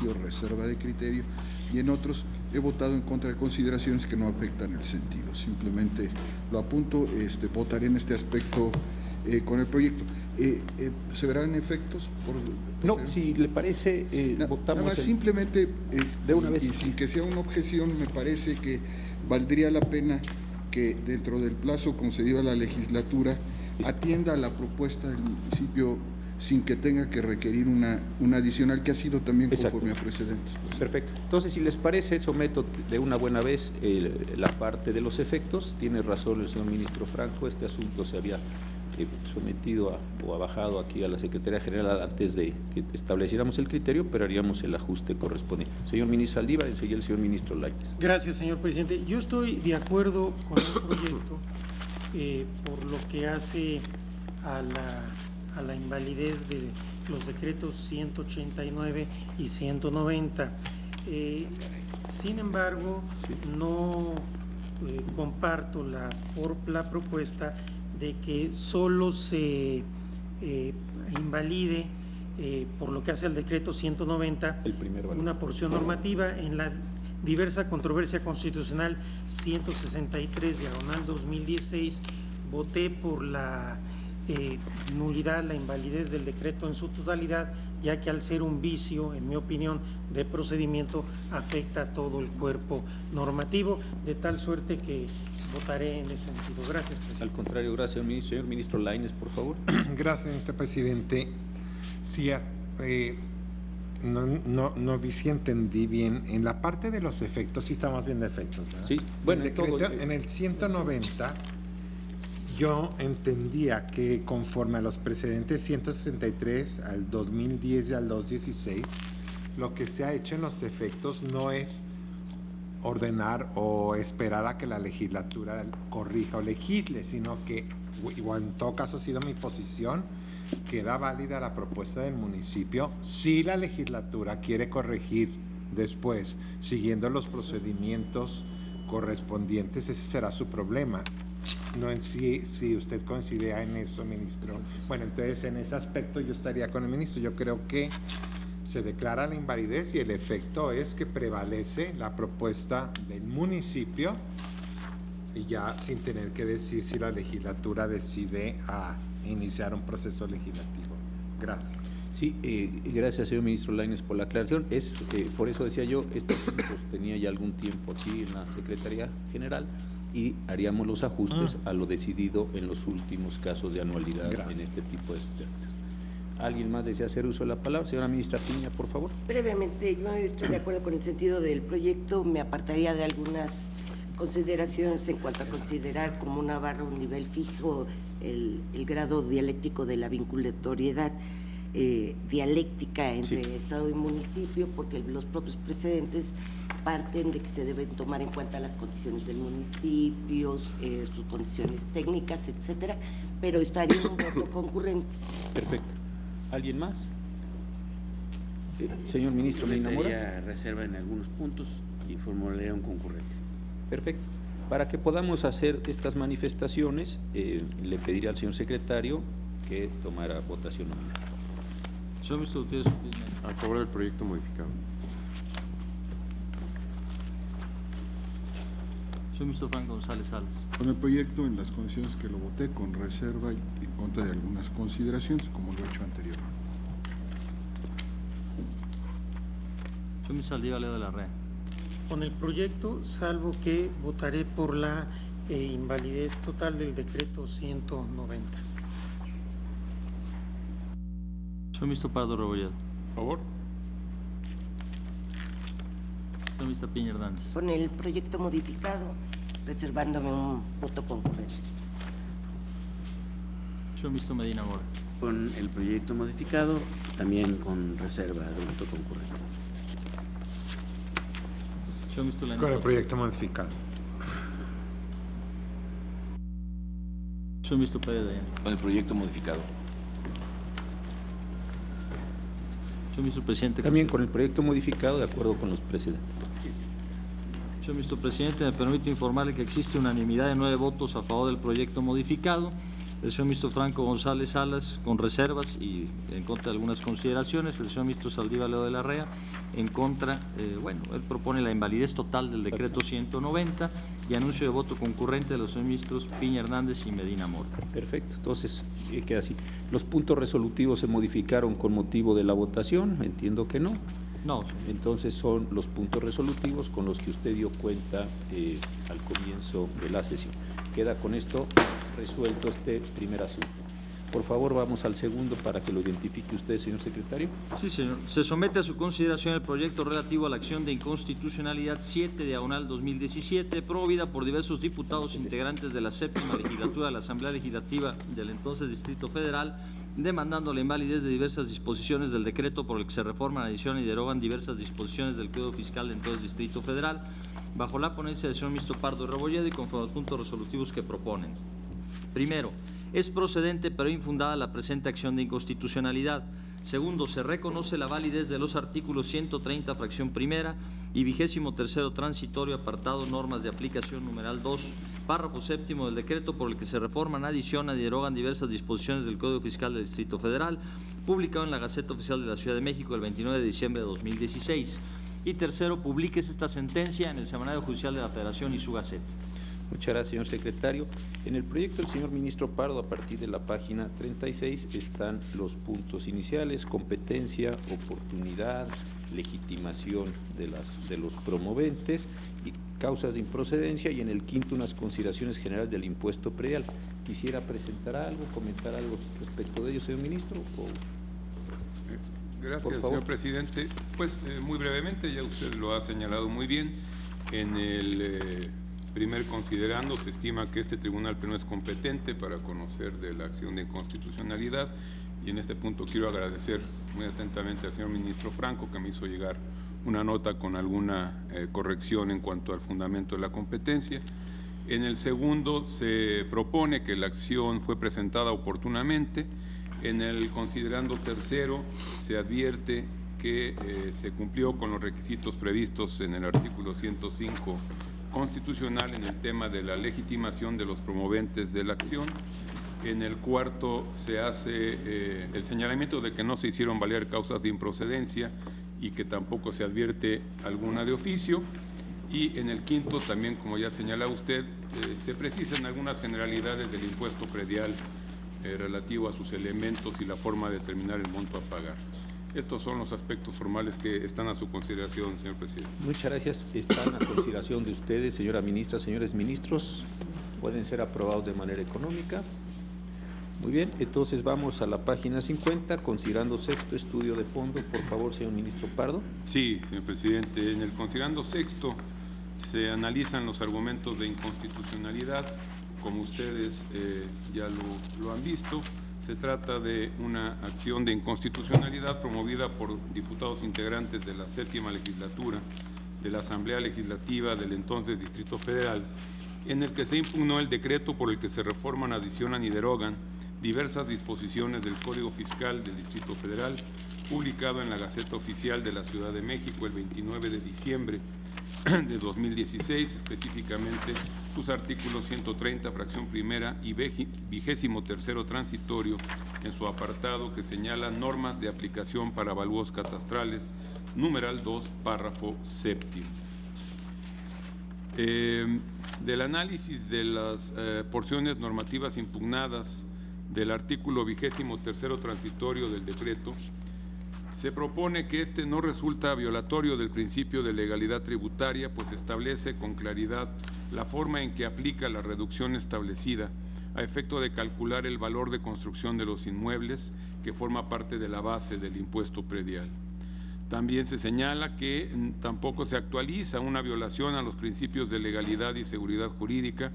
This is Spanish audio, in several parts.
juicio, reserva de criterio, y en otros he votado en contra de consideraciones que no afectan el sentido. Simplemente lo apunto, votaré en este aspecto con el proyecto. ¿Se verán efectos? No, si le parece, votamos. Nada más, simplemente, de una vez. Y sin que sea una objeción, me parece que valdría la pena que dentro del plazo concedido a la legislatura atienda a la propuesta del municipio sin que tenga que requerir una adicional, que ha sido también conforme a precedentes. Perfecto. Entonces, si les parece, someto de una buena vez la parte de los efectos. Tiene razón el señor ministro Franco, este asunto se había sometido o bajado aquí a la Secretaría General antes de que estableciéramos el criterio, pero haríamos el ajuste correspondiente. Señor ministro Saldívar, enseguida el señor ministro Lainez. Gracias, señor presidente. Yo estoy de acuerdo con el proyecto por lo que hace a la invalidez de los decretos 189 y 190. Sin embargo, no comparto la propuesta de que solo se invalide por lo que hace al decreto 190 una porción normativa. En la diversa controversia constitucional 163/2016 voté por la nulidad, la invalidez del decreto en su totalidad, ya que al ser un vicio, en mi opinión, de procedimiento, afecta a todo el cuerpo normativo, de tal suerte que votaré en ese sentido. Gracias, presidente. Al contrario, gracias, señor ministro. Señor ministro Lainez, por favor. Gracias, ministro presidente. Sí, no vi si entendí bien. En la parte de los efectos, sí estamos viendo efectos, ¿verdad? Sí, bueno, en el 190... yo entendía que conforme a los precedentes 163 al 2010 y al 2016, lo que se ha hecho en los efectos no es ordenar o esperar a que la legislatura corrija o legisle, sino que, igual en todo caso ha sido mi posición, queda válida la propuesta del municipio si la legislatura quiere corregir después, siguiendo los procedimientos correspondientes. Ese será su problema. No en sí, si usted considera en eso, ministro. Bueno, entonces en ese aspecto yo estaría con el ministro. Yo creo que se declara la invalidez y el efecto es que prevalece la propuesta del municipio, y ya sin tener que decir si la legislatura decide a iniciar un proceso legislativo. Gracias. Sí, gracias, señor ministro Lainez, por la aclaración. Por eso decía yo, estos puntos tenía ya algún tiempo aquí en la Secretaría General, y haríamos los ajustes a lo decidido en los últimos casos de anualidad. Gracias. En este tipo de estudiantes. ¿Alguien más desea hacer uso de la palabra? Señora ministra Piña, por favor. Brevemente, yo estoy de acuerdo con el sentido del proyecto. Me apartaría de algunas consideraciones en cuanto a considerar como una barra, un nivel fijo, el grado dialéctico de la vinculatoriedad dialéctica entre Estado y municipio, porque los propios precedentes parten de que se deben tomar en cuenta las condiciones del municipio, sus condiciones técnicas, etcétera, pero estaría un voto concurrente. Perfecto. ¿Alguien más? Señor ministro Medina Mora. Reserva en algunos puntos y formularía un concurrente. Perfecto. Para que podamos hacer estas manifestaciones, le pediría al señor secretario que tomara votación nominal. Señor ministro, ¿ustedes a favor del proyecto modificado? Señor ministro Franco González Salas. Con el proyecto en las condiciones que lo voté, con reserva y en contra de algunas consideraciones, como lo he hecho anteriormente. Señor ministro Saldívar Leo de la Rea. Con el proyecto, salvo que votaré por la invalidez total del decreto 190. Señor ministro Pardo Rebolledo. ¿A favor? Señor ministro Piña Hernández. Con el proyecto modificado, reservándome un voto concurrente. Señor ministro Medina Mora. Con el proyecto modificado, también con reserva de voto concurrente. Señor ministro Lainez. Con el proyecto modificado. Señor ministro Pérez Dayán. Con el proyecto modificado. Señor ministro presidente. También con el proyecto modificado, de acuerdo con los precedentes. Señor ministro presidente, me permito informarle que existe unanimidad de 9 votos a favor del proyecto modificado el señor ministro Franco González Salas con reservas y en contra de algunas consideraciones, el señor ministro Saldívar Leo de la Rea en contra, él propone la invalidez total del decreto 190 y anuncio de voto concurrente de los señores ministros Piña Hernández y Medina Mora. Perfecto, entonces queda así. ¿Los puntos resolutivos se modificaron con motivo de la votación? Entiendo que no. No, Entonces son los puntos resolutivos con los que usted dio cuenta al comienzo de la sesión. Queda con esto resuelto este primer asunto. Por favor, vamos al segundo para que lo identifique usted, señor secretario. sí, señor. Se somete a su consideración el proyecto relativo a la acción de inconstitucionalidad 7/2017, promovida por diversos diputados integrantes de la 7ª legislatura de la Asamblea Legislativa del entonces Distrito Federal, demandando la invalidez de diversas disposiciones del decreto por el que se reforman, adicionan y derogan diversas disposiciones del Código Fiscal del entonces Distrito Federal, bajo la ponencia del señor ministro Pardo Rebolledo y conforme a los puntos resolutivos que proponen. Primero, es procedente pero infundada la presente acción de inconstitucionalidad. Segundo, se reconoce la validez de los artículos 130, fracción primera, y 23º transitorio, apartado normas de aplicación, numeral 2, párrafo séptimo del decreto por el que se reforman, adicionan y derogan diversas disposiciones del Código Fiscal del Distrito Federal, publicado en la Gaceta Oficial de la Ciudad de México el 29 de diciembre de 2016. Y tercero, publíquese esta sentencia en el Semanario Judicial de la Federación y su Gaceta. Muchas gracias, señor secretario. En el proyecto del señor ministro Pardo, a partir de la página 36, están los puntos iniciales: competencia, oportunidad, legitimación de los promoventes y causas de improcedencia, y en el quinto unas consideraciones generales del impuesto predial. ¿Quisiera presentar algo, comentar algo respecto de ello, señor ministro? Gracias, señor presidente. Pues muy brevemente, ya usted lo ha señalado muy bien. En el primer considerando, se estima que este tribunal pleno es competente para conocer de la acción de inconstitucionalidad, y en este punto quiero agradecer muy atentamente al señor ministro Franco, que me hizo llegar una nota con alguna corrección en cuanto al fundamento de la competencia. En el segundo se propone que la acción fue presentada oportunamente. En el considerando tercero se advierte que se cumplió con los requisitos previstos en el artículo 105 constitucional en el tema de la legitimación de los promoventes de la acción. En el cuarto se hace el señalamiento de que no se hicieron valer causas de improcedencia y que tampoco se advierte alguna de oficio. Y en el quinto también, como ya señala usted, se precisan algunas generalidades del impuesto predial relativo a sus elementos y la forma de determinar el monto a pagar. Estos son los aspectos formales que están a su consideración, señor presidente. Muchas gracias. Están a consideración de ustedes, señora ministra, señores ministros. Pueden ser aprobados de manera económica. Muy bien, entonces vamos a la página 50, considerando sexto, estudio de fondo. Por favor, señor ministro Pardo. Sí, señor presidente. En el considerando sexto se analizan los argumentos de inconstitucionalidad. Como ustedes ya lo han visto, se trata de una acción de inconstitucionalidad promovida por diputados integrantes de la 7ª legislatura de la Asamblea Legislativa del entonces Distrito Federal, en el que se impugnó el decreto por el que se reforman, adicionan y derogan diversas disposiciones del Código Fiscal del Distrito Federal, publicado en la Gaceta Oficial de la Ciudad de México el 29 de diciembre de 2016, específicamente sus artículos 130, fracción primera, y 23º transitorio, en su apartado que señala normas de aplicación para avalúos catastrales, numeral 2, párrafo séptimo. Del análisis de las porciones normativas impugnadas del artículo 23º transitorio del decreto, se propone que este no resulta violatorio del principio de legalidad tributaria, pues establece con claridad la forma en que aplica la reducción establecida a efecto de calcular el valor de construcción de los inmuebles, que forma parte de la base del impuesto predial. También se señala que tampoco se actualiza una violación a los principios de legalidad y seguridad jurídica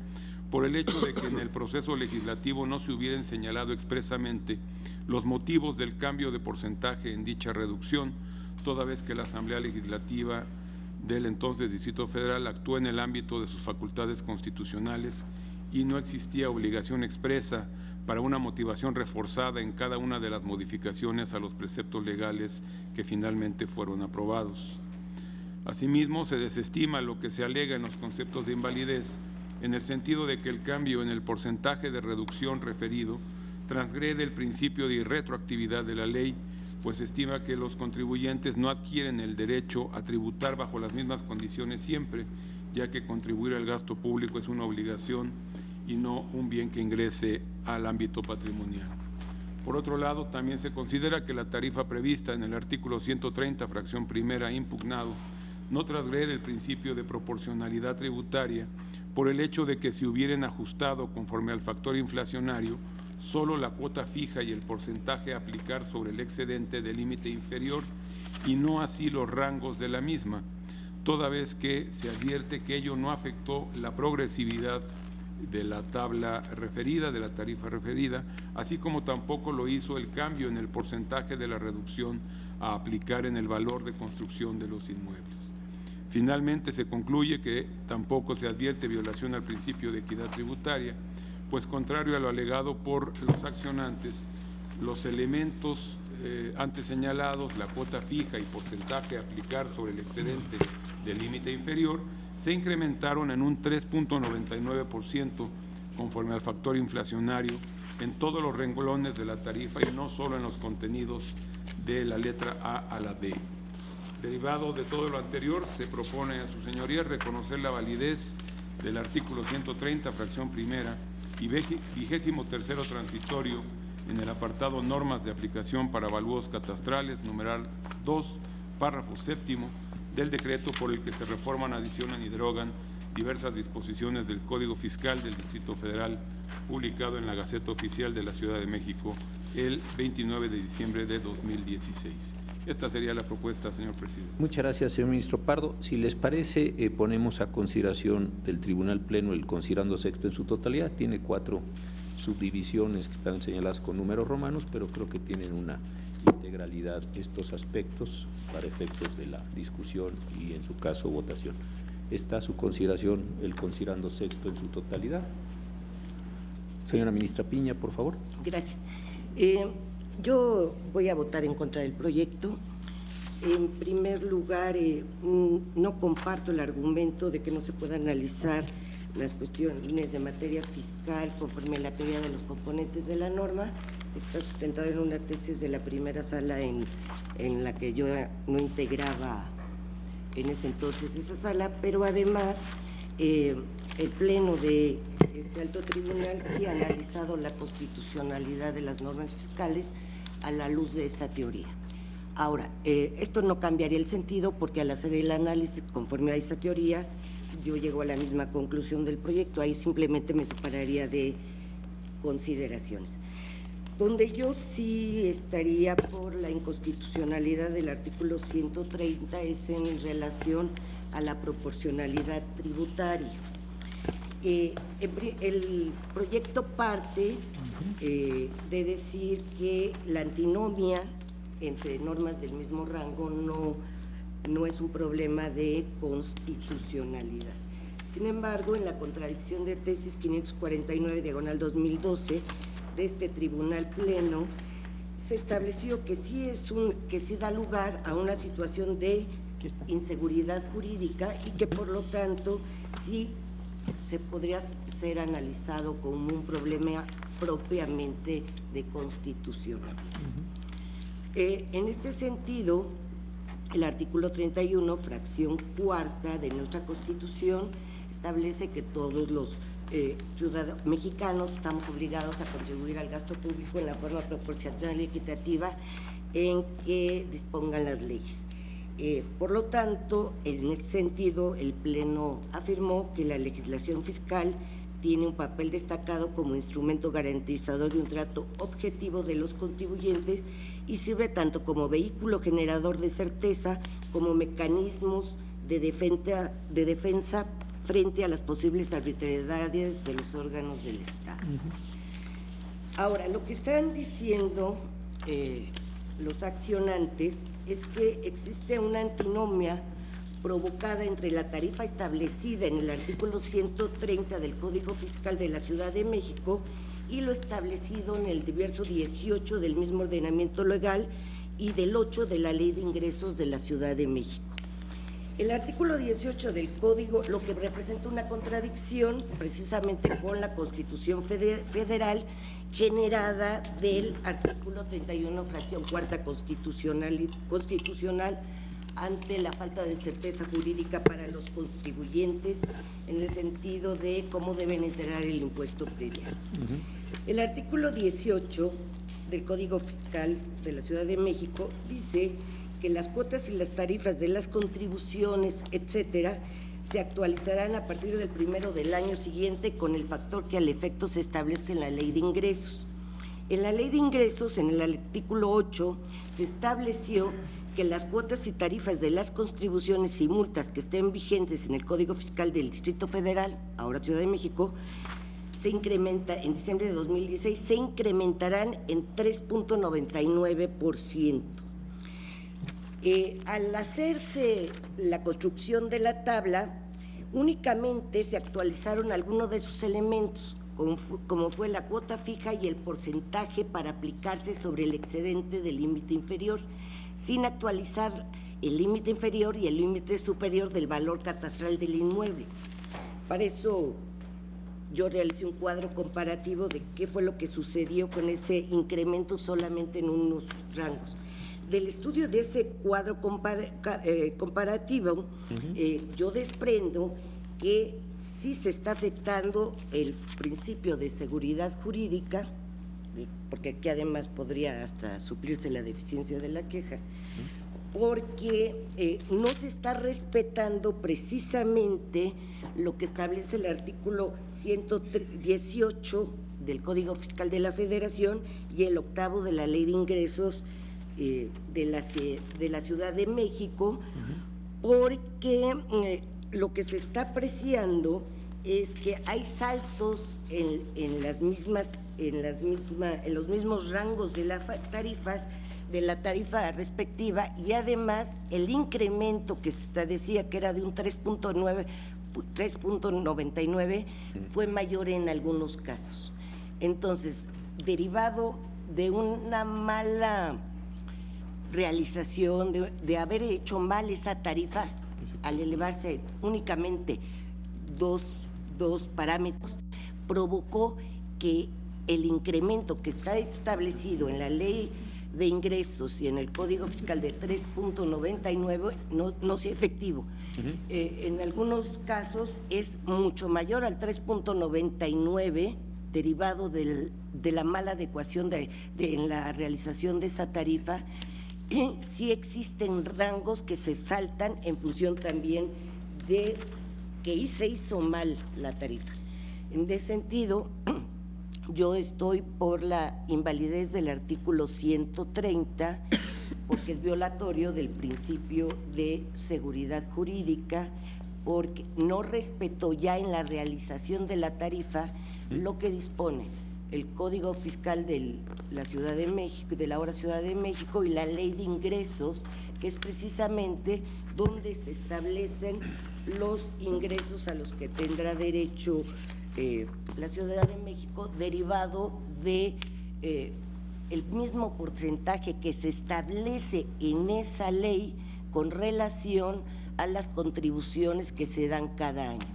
por el hecho de que en el proceso legislativo no se hubieran señalado expresamente los motivos del cambio de porcentaje en dicha reducción, toda vez que la Asamblea Legislativa del entonces Distrito Federal actuó en el ámbito de sus facultades constitucionales y no existía obligación expresa para una motivación reforzada en cada una de las modificaciones a los preceptos legales que finalmente fueron aprobados. Asimismo, se desestima lo que se alega en los conceptos de invalidez en el sentido de que el cambio en el porcentaje de reducción referido transgrede el principio de irretroactividad de la ley, pues estima que los contribuyentes no adquieren el derecho a tributar bajo las mismas condiciones siempre, ya que contribuir al gasto público es una obligación y no un bien que ingrese al ámbito patrimonial. Por otro lado, también se considera que la tarifa prevista en el artículo 130, fracción primera, impugnado, no transgrede el principio de proporcionalidad tributaria por el hecho de que se hubieran ajustado conforme al factor inflacionario solo la cuota fija y el porcentaje a aplicar sobre el excedente del límite inferior y no así los rangos de la misma, toda vez que se advierte que ello no afectó la progresividad de la tabla referida, de la tarifa referida, así como tampoco lo hizo el cambio en el porcentaje de la reducción a aplicar en el valor de construcción de los inmuebles. Finalmente, se concluye que tampoco se advierte violación al principio de equidad tributaria, pues contrario a lo alegado por los accionantes, los elementos antes señalados, la cuota fija y porcentaje a aplicar sobre el excedente del límite inferior, se incrementaron en un 3.99% conforme al factor inflacionario en todos los renglones de la tarifa y no solo en los contenidos de la letra A a la D. Derivado de todo lo anterior, se propone a su señoría reconocer la validez del artículo 130, fracción primera, y 23º transitorio en el apartado Normas de aplicación para avalúos catastrales, numeral 2, párrafo séptimo, del decreto por el que se reforman, adicionan y derogan diversas disposiciones del Código Fiscal del Distrito Federal, publicado en la Gaceta Oficial de la Ciudad de México el 29 de diciembre de 2016. Esta sería la propuesta, señor presidente. Muchas gracias, señor ministro Pardo. Si les parece, ponemos a consideración del Tribunal Pleno el considerando sexto en su totalidad. Tiene 4 subdivisiones que están señaladas con números romanos, pero creo que tienen una integralidad estos aspectos para efectos de la discusión y, en su caso, votación. ¿Está a su consideración el considerando sexto en su totalidad? Señora ministra Piña, por favor. Gracias. Yo voy a votar en contra del proyecto. En primer lugar, no comparto el argumento de que no se pueda analizar las cuestiones de materia fiscal conforme a la teoría de los componentes de la norma. Está sustentado en una tesis de la primera sala en la que yo no integraba en ese entonces esa sala, pero además el Pleno de este alto tribunal sí ha analizado la constitucionalidad de las normas fiscales a la luz de esa teoría. Ahora, esto no cambiaría el sentido porque al hacer el análisis conforme a esa teoría, yo llego a la misma conclusión del proyecto. Ahí simplemente me separaría de consideraciones. Donde yo sí estaría por la inconstitucionalidad del artículo 130 es en relación a la proporcionalidad tributaria. El proyecto parte de decir que la antinomia entre normas del mismo rango no es un problema de constitucionalidad. Sin embargo, en la contradicción de tesis 549, diagonal 2012, de este Tribunal Pleno, se estableció que sí da lugar a una situación de inseguridad jurídica y que por lo tanto sí se podría ser analizado como un problema propiamente de constitucionalidad. En este sentido, el artículo 31, fracción cuarta de nuestra Constitución, establece que todos los ciudadanos mexicanos estamos obligados a contribuir al gasto público en la forma proporcional y equitativa en que dispongan las leyes. Por lo tanto, en este sentido, el Pleno afirmó que la legislación fiscal tiene un papel destacado como instrumento garantizador de un trato objetivo de los contribuyentes y sirve tanto como vehículo generador de certeza como mecanismos de defensa frente a las posibles arbitrariedades de los órganos del Estado. Ahora, lo que están diciendo los accionantes es que existe una antinomia provocada entre la tarifa establecida en el artículo 130 del Código Fiscal de la Ciudad de México y lo establecido en el diverso 18 del mismo ordenamiento legal y del 8 de la Ley de Ingresos de la Ciudad de México. El artículo 18 del Código, lo que representa una contradicción precisamente con la Constitución Federal generada del artículo 31, fracción cuarta constitucional, ante la falta de certeza jurídica para los contribuyentes en el sentido de cómo deben integrar el impuesto predial. El artículo 18 del Código Fiscal de la Ciudad de México dice que las cuotas y las tarifas de las contribuciones, etcétera, se actualizarán a partir del 1 del año siguiente con el factor que al efecto se establezca en la Ley de Ingresos. En la Ley de Ingresos, en el artículo 8, se estableció que las cuotas y tarifas de las contribuciones y multas que estén vigentes en el Código Fiscal del Distrito Federal, ahora Ciudad de México, se incrementa en diciembre de 2016, se incrementarán en 3.99%. Al hacerse la construcción de la tabla, únicamente se actualizaron algunos de sus elementos, como fue la cuota fija y el porcentaje para aplicarse sobre el excedente del límite inferior, sin actualizar el límite inferior y el límite superior del valor catastral del inmueble. Para eso yo realicé un cuadro comparativo de qué fue lo que sucedió con ese incremento solamente en unos rangos. Del estudio de ese cuadro comparativo, yo desprendo que sí se está afectando el principio de seguridad jurídica, porque aquí además podría hasta suplirse la deficiencia de la queja, porque no se está respetando precisamente lo que establece el artículo 118 del Código Fiscal de la Federación y el 8º de la Ley de Ingresos de la Ciudad de México, porque lo que se está apreciando es que hay saltos en los mismos rangos de las tarifas, de la tarifa respectiva, y además el incremento que se decía que era de un 3.99 fue mayor en algunos casos. Entonces, derivado de una mala realización, de haber hecho mal esa tarifa, al elevarse únicamente dos parámetros, provocó que el incremento que está establecido en la Ley de Ingresos y en el Código Fiscal de 3.99 no sea efectivo. En algunos casos es mucho mayor al 3.99, derivado de la mala adecuación en la realización de esa tarifa. Sí existen rangos que se saltan en función también de que se hizo mal la tarifa. En ese sentido, yo estoy por la invalidez del artículo 130, porque es violatorio del principio de seguridad jurídica, porque no respetó ya en la realización de la tarifa lo que dispone el Código Fiscal de la Ciudad de México, de la ahora Ciudad de México, y la Ley de Ingresos, que es precisamente donde se establecen los ingresos a los que tendrá derecho la Ciudad de México, derivado de el mismo porcentaje que se establece en esa ley con relación a las contribuciones que se dan cada año.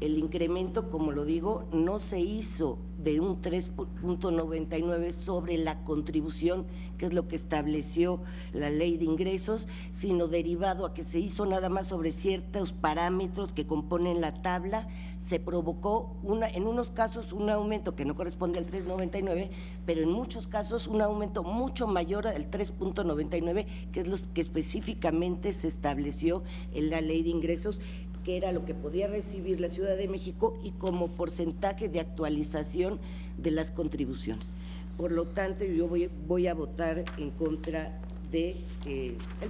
El incremento, como lo digo, no se hizo de un 3.99 sobre la contribución, que es lo que estableció la Ley de Ingresos, sino derivado a que se hizo nada más sobre ciertos parámetros que componen la tabla. Se provocó en unos casos un aumento que no corresponde al 3.99, pero en muchos casos un aumento mucho mayor al 3.99, que es lo que específicamente se estableció en la Ley de Ingresos, que era lo que podía recibir la Ciudad de México y como porcentaje de actualización de las contribuciones. Por lo tanto, yo voy a votar en contra del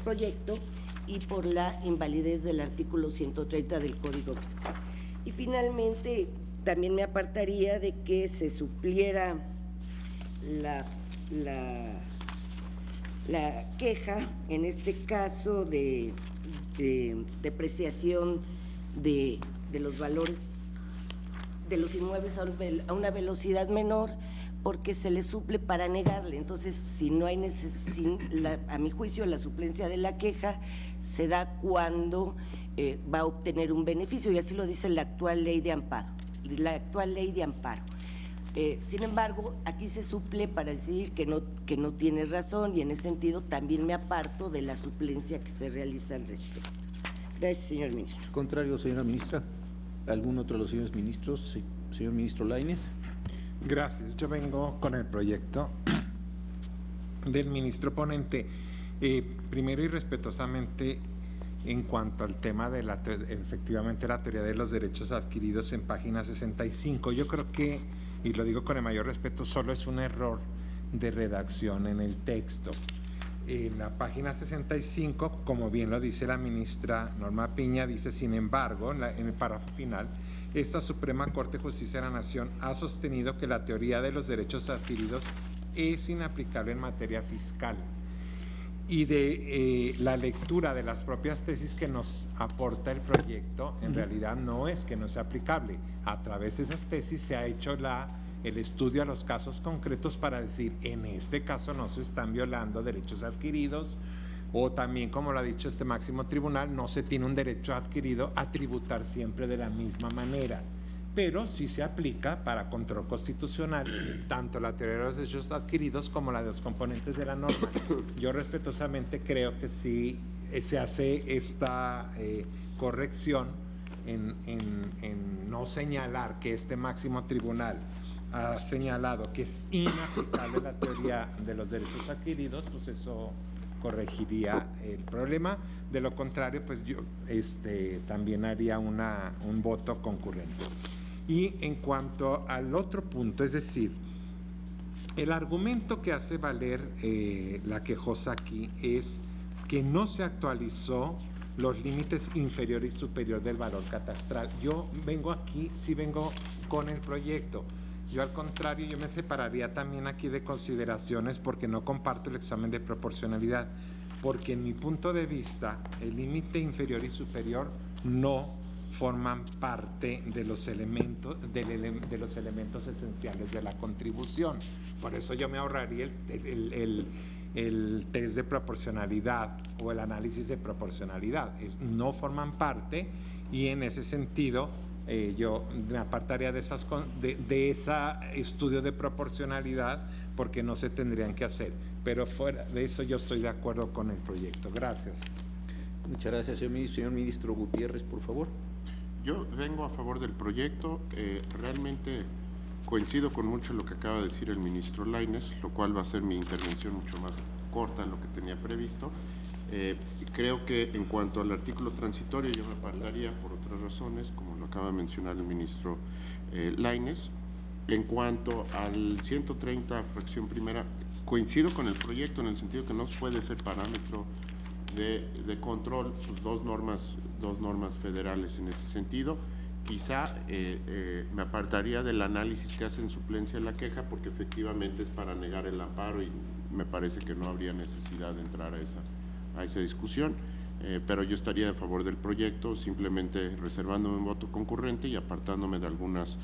proyecto y por la invalidez del artículo 130 del Código Fiscal. Y finalmente, también me apartaría de que se supliera la queja, en este caso de depreciación de los valores de los inmuebles a una velocidad menor, porque se le suple para negarle. Entonces, si no hay a mi juicio, la suplencia de la queja se da cuando va a obtener un beneficio, y así lo dice la actual ley de amparo. Sin embargo, aquí se suple para decir que no tiene razón, y en ese sentido también me aparto de la suplencia que se realiza al respecto. Gracias, señor ministro. Contrario, señora ministra. ¿Algún otro de los señores ministros? Sí. Señor ministro Lainez. Gracias. Yo vengo con el proyecto del ministro ponente. Primero y respetuosamente, en cuanto al tema de efectivamente la teoría de los derechos adquiridos en página 65, yo creo que, y lo digo con el mayor respeto, solo es un error de redacción en el texto. En la página 65, como bien lo dice la ministra Norma Piña, dice: sin embargo, en el párrafo final, esta Suprema Corte de Justicia de la Nación ha sostenido que la teoría de los derechos adquiridos es inaplicable en materia fiscal. Y de la lectura de las propias tesis que nos aporta el proyecto, en realidad no es que no sea aplicable. A través de esas tesis se ha hecho el estudio a los casos concretos para decir, en este caso no se están violando derechos adquiridos, o también, como lo ha dicho este máximo tribunal, no se tiene un derecho adquirido a tributar siempre de la misma manera. Pero sí se aplica para control constitucional tanto la teoría de los derechos adquiridos como la de los componentes de la norma. Yo respetuosamente creo que sí se hace esta corrección en no señalar que este máximo tribunal ha señalado que es inaplicable la teoría de los derechos adquiridos, pues eso corregiría el problema. De lo contrario, pues yo también haría un voto concurrente. Y en cuanto al otro punto, es decir, el argumento que hace valer la quejosa aquí es que no se actualizó los límites inferior y superior del valor catastral. Yo vengo aquí, sí vengo con el proyecto. Yo, al contrario, yo me separaría también aquí de consideraciones porque no comparto el examen de proporcionalidad, porque en mi punto de vista el límite inferior y superior no forman parte de los elementos esenciales de la contribución. Por eso yo me ahorraría el test de proporcionalidad o el análisis de proporcionalidad. No forman parte, y en ese sentido yo me apartaría de ese estudio de proporcionalidad porque no se tendrían que hacer. Pero fuera de eso yo estoy de acuerdo con el proyecto. Gracias. Muchas gracias, señor ministro. Señor ministro Gutiérrez, por favor. Yo vengo a favor del proyecto. Realmente coincido con mucho de lo que acaba de decir el ministro Lainez, lo cual va a ser mi intervención mucho más corta de lo que tenía previsto. Creo que en cuanto al artículo transitorio yo me apartaría por otras razones, como lo acaba de mencionar el ministro Lainez. En cuanto al 130, fracción primera, coincido con el proyecto en el sentido que no puede ser parámetro de control, pues dos normas federales en ese sentido. Quizá me apartaría del análisis que hace en suplencia de la queja, porque efectivamente es para negar el amparo y me parece que no habría necesidad de entrar a esa discusión, pero yo estaría a favor del proyecto, simplemente reservándome un voto concurrente y apartándome de algunas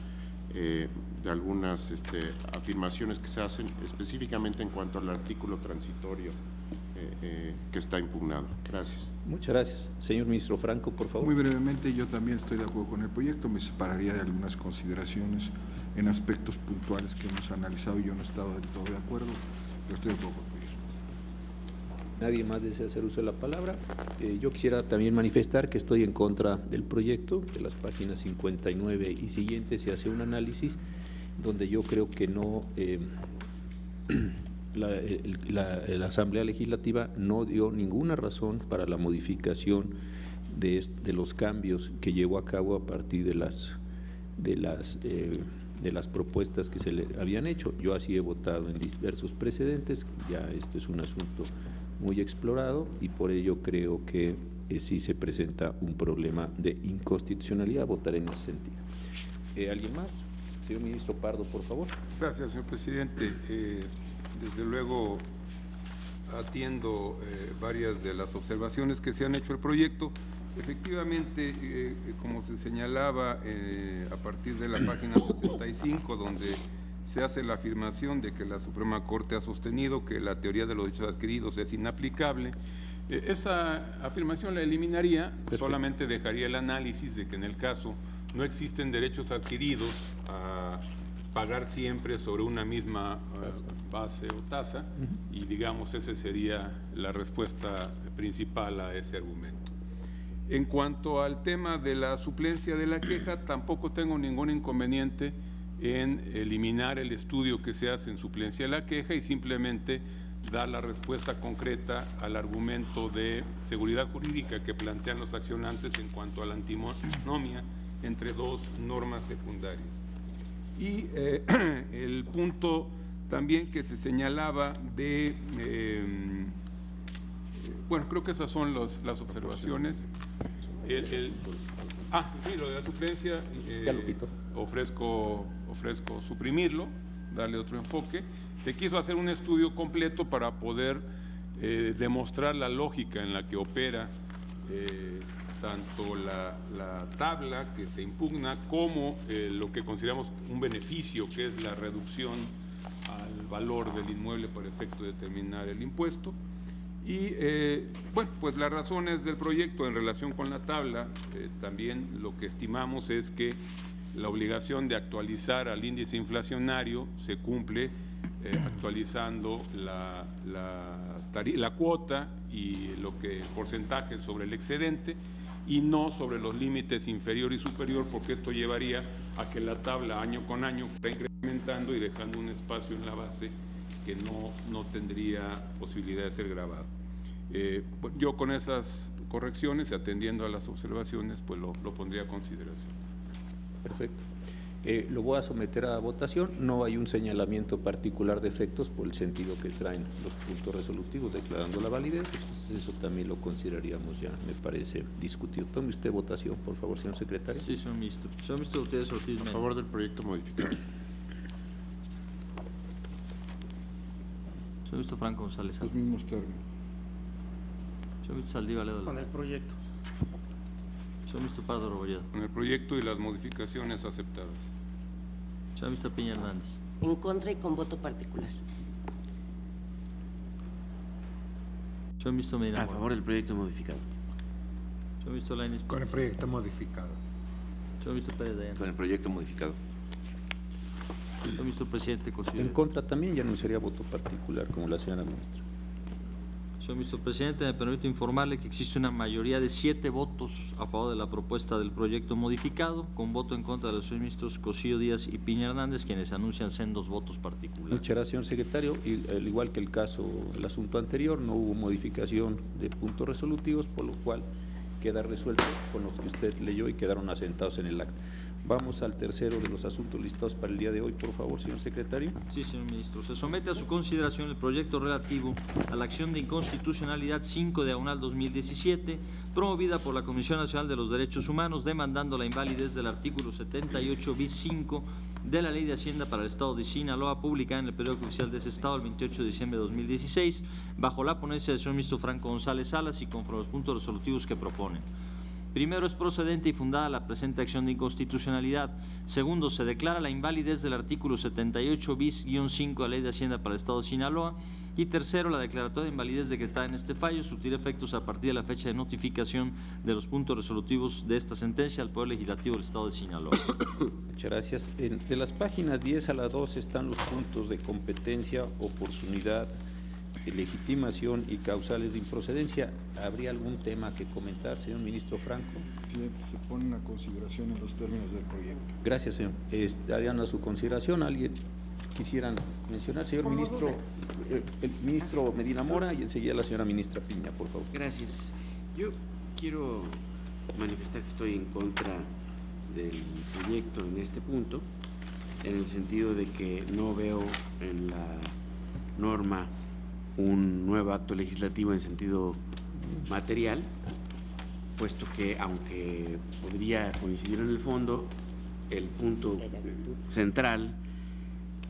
afirmaciones que se hacen específicamente en cuanto al artículo transitorio que está impugnado. Gracias. Muchas gracias. Señor ministro Franco, por favor. Muy brevemente, yo también estoy de acuerdo con el proyecto. Me separaría de algunas consideraciones en aspectos puntuales que hemos analizado y yo no he estado del todo de acuerdo, pero estoy de acuerdo con el proyecto. ¿Nadie más desea hacer uso de la palabra? Yo quisiera también manifestar que estoy en contra del proyecto. De las páginas 59 y siguientes se hace un análisis donde yo creo que no... La Asamblea Legislativa no dio ninguna razón para la modificación de los cambios que llevó a cabo a partir de las propuestas que se le habían hecho. Yo así he votado en diversos precedentes, ya este es un asunto muy explorado y por ello creo que sí se presenta un problema de inconstitucionalidad. Votaré en ese sentido. ¿Alguien más? Señor ministro Pardo, por favor. Gracias, señor presidente. Desde luego atiendo varias de las observaciones que se han hecho al proyecto. Efectivamente, como se señalaba a partir de la página 65, donde se hace la afirmación de que la Suprema Corte ha sostenido que la teoría de los derechos adquiridos es inaplicable, Esa afirmación la eliminaría, solamente dejaría el análisis de que en el caso no existen derechos adquiridos a pagar siempre sobre una misma base o tasa, y digamos esa sería la respuesta principal a ese argumento. En cuanto al tema de la suplencia de la queja, tampoco tengo ningún inconveniente en eliminar el estudio que se hace en suplencia de la queja y simplemente dar la respuesta concreta al argumento de seguridad jurídica que plantean los accionantes en cuanto a la antinomia entre dos normas secundarias. Y el punto también que se señalaba de, bueno, creo que esas son las observaciones. Sí, lo de la suplencia, ofrezco suprimirlo, darle otro enfoque. Se quiso hacer un estudio completo para poder demostrar la lógica en la que opera tanto la tabla que se impugna como lo que consideramos un beneficio, que es la reducción al valor del inmueble para efecto de determinar el impuesto. Y bueno, pues las razones del proyecto en relación con la tabla, también lo que estimamos es que la obligación de actualizar al índice inflacionario se cumple actualizando la cuota y el porcentaje sobre el excedente, y no sobre los límites inferior y superior, porque esto llevaría a que la tabla año con año fuera incrementando y dejando un espacio en la base que no tendría posibilidad de ser grabado. Yo con esas correcciones, atendiendo a las observaciones, pues lo pondría a consideración. Perfecto. Lo voy a someter a votación. No hay un señalamiento particular de efectos por el sentido que traen los puntos resolutivos declarando la validez. Entonces eso también lo consideraríamos ya, me parece, discutido. Tome usted votación, por favor, señor secretario. Sí, señor ministro. Señor ministro Gutiérrez Ortiz A Mena. favor del proyecto modificado. Señor ministro Franco González. Los mismos términos. Señor ministro Saldívar Ledo. Con el proyecto. Señor ministro Pardo Rebolledo. Con el proyecto y las modificaciones aceptadas. Señor ministro Piña Hernández. En contra y con voto particular. Señor ministro Medina A Mora. favor del proyecto modificado. Señor ministro Lainez. Con el proyecto modificado. Señor ministro Pérez Dayán. Con el proyecto modificado. Señor ministro presidente Cosío. En contra también ya anunciaría voto particular, como la señora ministra. Señor ministro presidente, me permito informarle que existe una mayoría de 7 votos a favor de la propuesta del proyecto modificado, con voto en contra de los señores ministros Cosío Díaz y Piña Hernández, quienes anuncian sendos votos particulares. Muchas gracias, señor secretario. Y, al igual que el asunto anterior, no hubo modificación de puntos resolutivos, por lo cual queda resuelto con los que usted leyó y quedaron asentados en el acta. Vamos al tercero de los asuntos listados para el día de hoy, por favor, señor secretario. Sí, señor ministro. Se somete a su consideración el proyecto relativo a la acción de inconstitucionalidad 5/2017, promovida por la Comisión Nacional de los Derechos Humanos, demandando la invalidez del artículo 78 bis 5 de la Ley de Hacienda para el Estado de Sinaloa, publicada en el periódico oficial de ese Estado el 28 de diciembre de 2016, bajo la ponencia del señor ministro Franco González Salas y conforme a los puntos resolutivos que proponen. Primero, es procedente y fundada la presente acción de inconstitucionalidad. Segundo, se declara la invalidez del artículo 78 bis-5 de la Ley de Hacienda para el Estado de Sinaloa. Y tercero, la declaratoria de invalidez decretada en este fallo surtirá efectos a partir de la fecha de notificación de los puntos resolutivos de esta sentencia al Poder Legislativo del Estado de Sinaloa. Muchas gracias. De las páginas 10 a la 12 están los puntos de competencia, oportunidad, legitimación y causales de improcedencia. ¿Habría algún tema que comentar, señor ministro Franco? Presidente, se ponen a consideración en los términos del proyecto. Gracias, señor. Estarían a su consideración. ¿Alguien quisieran mencionar? Señor ministro, el ministro Medina Mora y enseguida la señora ministra Piña, por favor. Gracias. Yo quiero manifestar que estoy en contra del proyecto en este punto, en el sentido de que no veo en la norma un nuevo acto legislativo en sentido material, puesto que, aunque podría coincidir en el fondo, el punto central,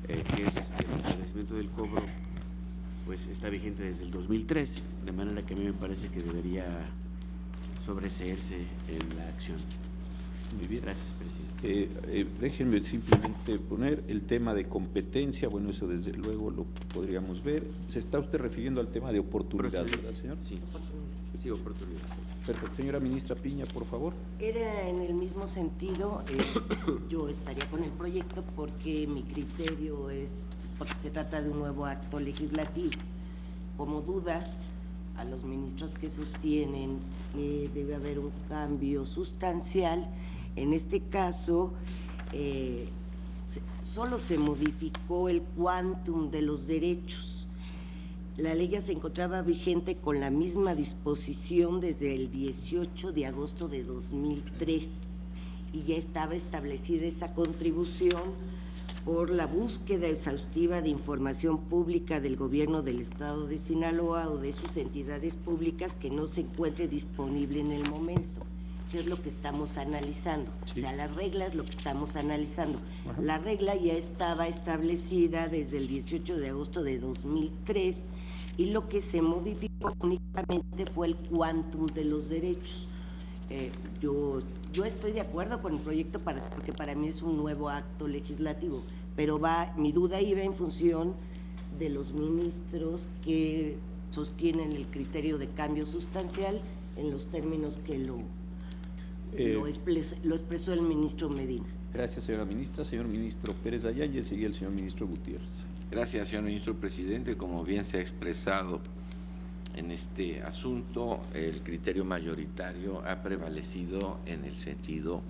que es el establecimiento del cobro, pues está vigente desde el 2003, de manera que a mí me parece que debería sobreseerse en la acción. Muy bien. Gracias, presidente. Déjenme simplemente poner el tema de competencia. Bueno, eso desde luego lo podríamos ver. ¿Se está usted refiriendo al tema de oportunidad, verdad, señor? Sí. Sí, oportunidad. Perfecto. Señora ministra Piña, por favor. Era en el mismo sentido, yo estaría con el proyecto porque mi criterio es, porque se trata de un nuevo acto legislativo. Como duda a los ministros que sostienen que debe haber un cambio sustancial, en este caso solo se modificó el quantum de los derechos. La ley ya se encontraba vigente con la misma disposición desde el 18 de agosto de 2003 y ya estaba establecida esa contribución por la búsqueda exhaustiva de información pública del gobierno del estado de Sinaloa o de sus entidades públicas que no se encuentre disponible en el momento. Eso es lo que estamos analizando. Sí. O sea, la regla es lo que estamos analizando. Ajá. La regla ya estaba establecida desde el 18 de agosto de 2003 y lo que se modificó únicamente fue el quantum de los derechos. Yo estoy de acuerdo con el proyecto porque para mí es un nuevo acto legislativo, pero mi duda iba en función de los ministros que sostienen el criterio de cambio sustancial en los términos que lo expresó el ministro Medina. Gracias, señora ministra. Señor ministro Pérez Dayán y enseguida el señor ministro Gutiérrez. Gracias, señor ministro presidente. Como bien se ha expresado en este asunto, el criterio mayoritario ha prevalecido en el sentido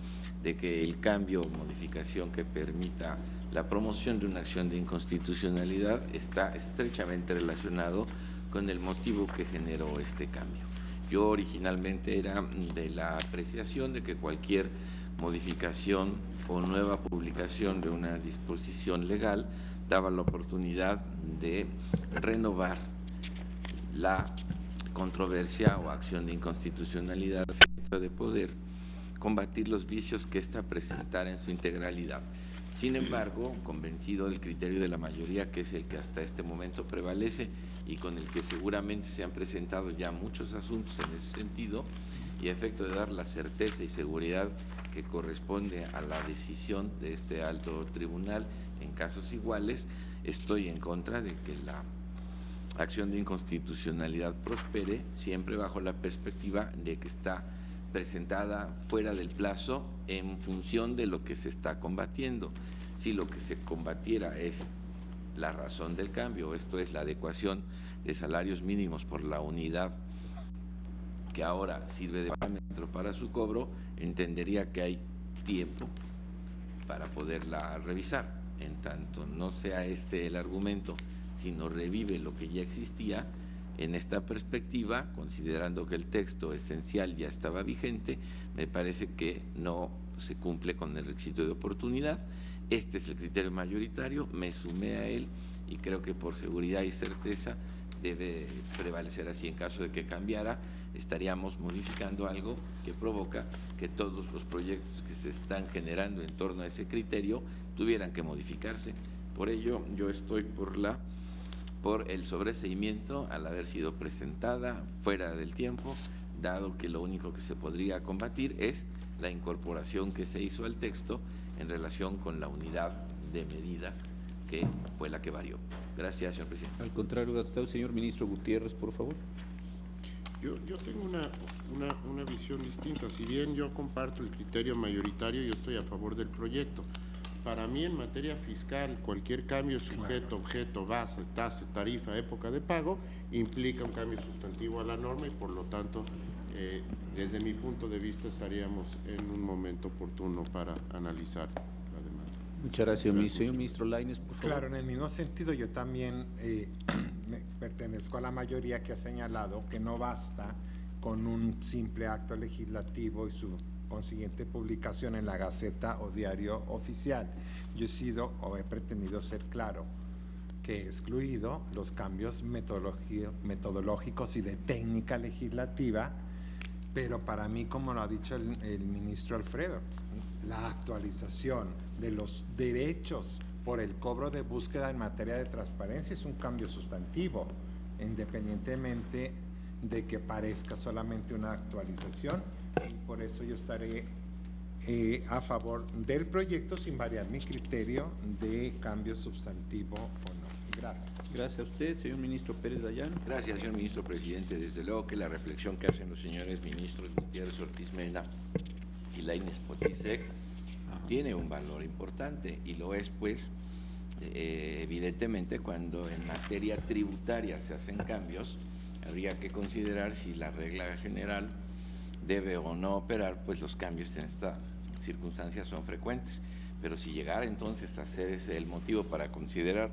de que el cambio o modificación que permita la promoción de una acción de inconstitucionalidad está estrechamente relacionado con el motivo que generó este cambio. Yo originalmente era de la apreciación de que cualquier modificación o nueva publicación de una disposición legal daba la oportunidad de renovar la controversia o acción de inconstitucionalidad de poder combatir los vicios que ésta presentara en su integralidad. Sin embargo, convencido del criterio de la mayoría, que es el que hasta este momento prevalece y con el que seguramente se han presentado ya muchos asuntos en ese sentido, y a efecto de dar la certeza y seguridad que corresponde a la decisión de este alto tribunal en casos iguales, estoy en contra de que la acción de inconstitucionalidad prospere, siempre bajo la perspectiva de que está presentada fuera del plazo en función de lo que se está combatiendo. Si lo que se combatiera es la razón del cambio, esto es la adecuación de salarios mínimos por la unidad que ahora sirve de parámetro para su cobro, entendería que hay tiempo para poderla revisar. En tanto no sea este el argumento, sino revive lo que ya existía, en esta perspectiva, considerando que el texto esencial ya estaba vigente, me parece que no se cumple con el requisito de oportunidad. Este es el criterio mayoritario, me sumé a él y creo que por seguridad y certeza debe prevalecer así. En caso de que cambiara, estaríamos modificando algo que provoca que todos los proyectos que se están generando en torno a ese criterio tuvieran que modificarse. Por ello, yo estoy por el sobreseimiento al haber sido presentada fuera del tiempo, dado que lo único que se podría combatir es la incorporación que se hizo al texto en relación con la unidad de medida que fue la que varió. Gracias, señor presidente. Al contrario, hasta el señor ministro Gutiérrez, por favor. Yo tengo una visión distinta. Si bien yo comparto el criterio mayoritario, yo estoy a favor del proyecto. Para mí, en materia fiscal, cualquier cambio sujeto, objeto, base, tasa, tarifa, época de pago, implica un cambio sustantivo a la norma y, por lo tanto, desde mi punto de vista, estaríamos en un momento oportuno para analizar la demanda. Muchas gracias, señor ministro Lainez, por favor. Claro, en el mismo sentido, yo también me pertenezco a la mayoría que ha señalado que no basta con un simple acto legislativo y su consiguiente publicación en la Gaceta o Diario Oficial. Yo he sido o he pretendido ser claro que he excluido los cambios metodológicos y de técnica legislativa, pero para mí, como lo ha dicho el ministro Alfredo, la actualización de los derechos por el cobro de búsqueda en materia de transparencia es un cambio sustantivo, independientemente de que parezca solamente una actualización, y por eso yo estaré a favor del proyecto sin variar mi criterio de cambio sustantivo o no. Gracias. Gracias a usted, señor ministro Pérez Dayán. Gracias, señor ministro presidente. Desde luego que la reflexión que hacen los señores ministros Gutiérrez Ortiz Mena y Lainez Potisek tiene un valor importante, y lo es, pues, evidentemente, cuando en materia tributaria se hacen cambios, habría que considerar si la regla general debe o no operar, pues los cambios en esta circunstancia son frecuentes. Pero si llegara entonces a ser ese el motivo para considerar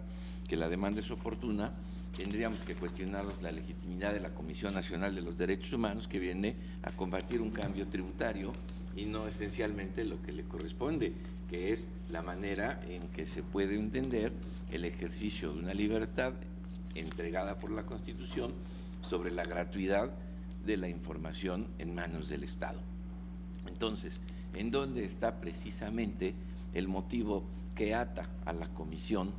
que la demanda es oportuna, tendríamos que cuestionarnos la legitimidad de la Comisión Nacional de los Derechos Humanos, que viene a combatir un cambio tributario y no esencialmente lo que le corresponde, que es la manera en que se puede entender el ejercicio de una libertad entregada por la Constitución sobre la gratuidad de la información en manos del Estado. Entonces, ¿en dónde está precisamente el motivo que ata a la Comisión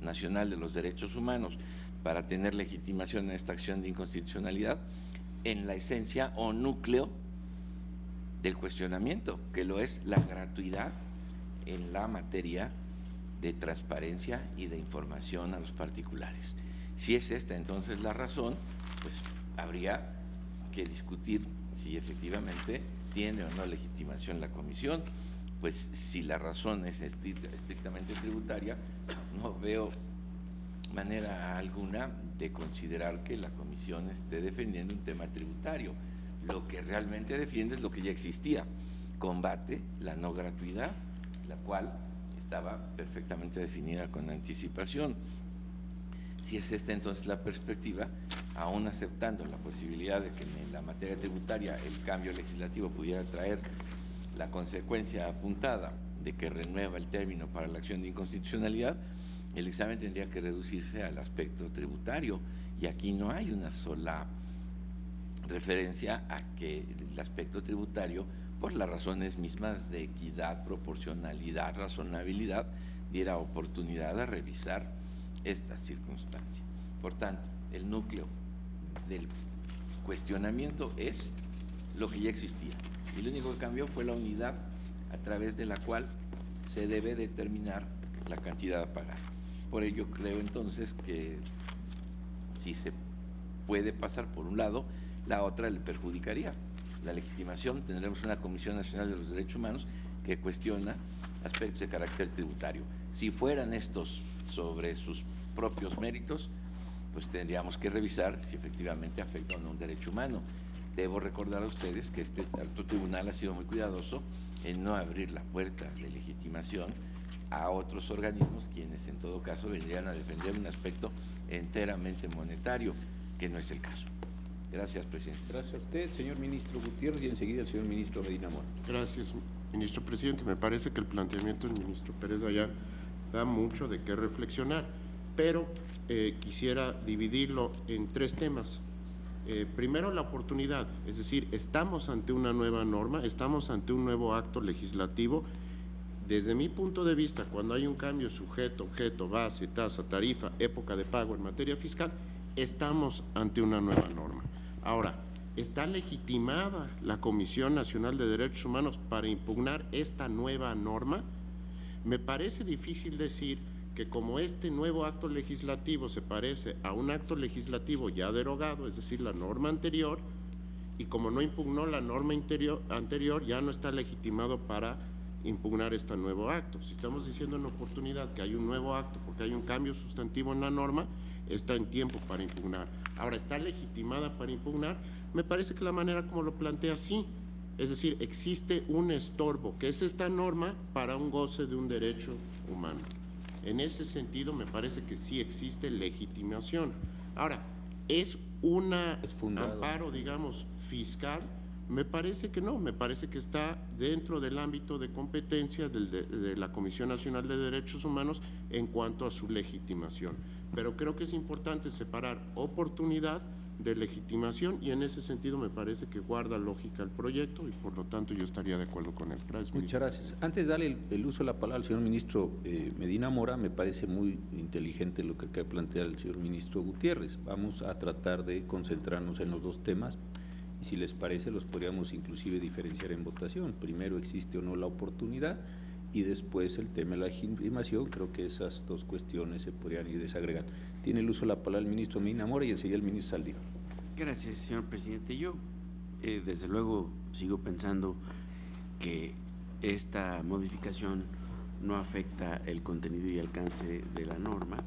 Nacional de los Derechos Humanos para tener legitimación en esta acción de inconstitucionalidad? En la esencia o núcleo del cuestionamiento, que lo es la gratuidad en la materia de transparencia y de información a los particulares. Si es esta entonces la razón, pues habría que discutir si efectivamente tiene o no legitimación la comisión. Pues si la razón es estrictamente tributaria, no veo manera alguna de considerar que la comisión esté defendiendo un tema tributario. Lo que realmente defiende es lo que ya existía: combate la no gratuidad, la cual estaba perfectamente definida con anticipación. Si es esta entonces la perspectiva, aún aceptando la posibilidad de que en la materia tributaria el cambio legislativo pudiera traer la consecuencia apuntada de que renueva el término para la acción de inconstitucionalidad, el examen tendría que reducirse al aspecto tributario, y aquí no hay una sola referencia a que el aspecto tributario, por las razones mismas de equidad, proporcionalidad, razonabilidad, diera oportunidad a revisar esta circunstancia. Por tanto, el núcleo del cuestionamiento es lo que ya existía, y lo único que cambió fue la unidad a través de la cual se debe determinar la cantidad a pagar. Por ello creo entonces que si se puede pasar por un lado, la otra le perjudicaría. La legitimación, tendremos una Comisión Nacional de los Derechos Humanos que cuestiona aspectos de carácter tributario. Si fueran estos sobre sus propios méritos, pues tendríamos que revisar si efectivamente afecta o no un derecho humano. Debo recordar a ustedes que este alto tribunal ha sido muy cuidadoso en no abrir la puerta de legitimación a otros organismos, quienes en todo caso vendrían a defender un aspecto enteramente monetario, que no es el caso. Gracias, presidente. Gracias a usted, señor ministro Gutiérrez, y enseguida el señor ministro Medina Mora. Gracias, ministro presidente. Me parece que el planteamiento del ministro Pérez Dayán da mucho de qué reflexionar, pero quisiera dividirlo en tres temas. Primero, la oportunidad, es decir, estamos ante una nueva norma, estamos ante un nuevo acto legislativo. Desde mi punto de vista, cuando hay un cambio sujeto, objeto, base, tasa, tarifa, época de pago en materia fiscal, estamos ante una nueva norma. Ahora, ¿está legitimada la Comisión Nacional de Derechos Humanos para impugnar esta nueva norma? Me parece difícil decir que como este nuevo acto legislativo se parece a un acto legislativo ya derogado, es decir, la norma anterior, y como no impugnó la norma anterior, ya no está legitimado para impugnar este nuevo acto. Si estamos diciendo en oportunidad que hay un nuevo acto porque hay un cambio sustantivo en la norma, está en tiempo para impugnar. Ahora, ¿está legitimada para impugnar? Me parece que la manera como lo plantea sí. Es decir, existe un estorbo, que es esta norma, para un goce de un derecho humano. En ese sentido, me parece que sí existe legitimación. Ahora, ¿es un amparo, digamos, fiscal? Me parece que no, me parece que está dentro del ámbito de competencia de la Comisión Nacional de Derechos Humanos en cuanto a su legitimación. Pero creo que es importante separar oportunidad de legitimación, y en ese sentido me parece que guarda lógica el proyecto, y por lo tanto yo estaría de acuerdo con él. Gracias. Muchas gracias. Antes de darle el uso de la palabra al señor ministro Medina Mora, me parece muy inteligente lo que acaba de plantear el señor ministro Gutiérrez. Vamos a tratar de concentrarnos en los dos temas, y si les parece los podríamos inclusive diferenciar en votación. Primero, existe o no la oportunidad, y después el tema de la legitimación. Creo que esas dos cuestiones se podrían ir desagregando. Tiene el uso de la palabra el ministro Medina Mora y enseguida el ministro Saldívar. Gracias, señor presidente. Yo, desde luego, sigo pensando que esta modificación no afecta el contenido y alcance de la norma,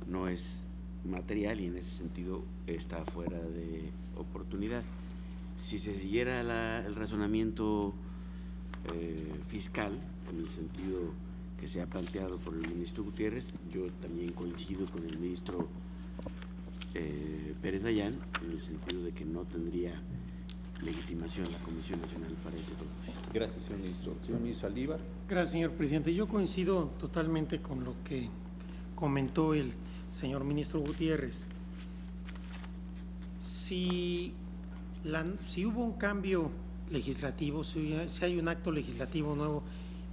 no es material y en ese sentido está fuera de oportunidad. Si se siguiera el razonamiento fiscal, en el sentido que se ha planteado por el ministro Gutiérrez, yo también coincido con el ministro Pérez Dayán, en el sentido de que no tendría legitimación la Comisión Nacional para ese propósito. Gracias, señor ministro. Señor ministro Saldívar. Gracias, señor presidente. Yo coincido totalmente con lo que comentó el señor ministro Gutiérrez. Si hubo un cambio legislativo, si hay un acto legislativo nuevo,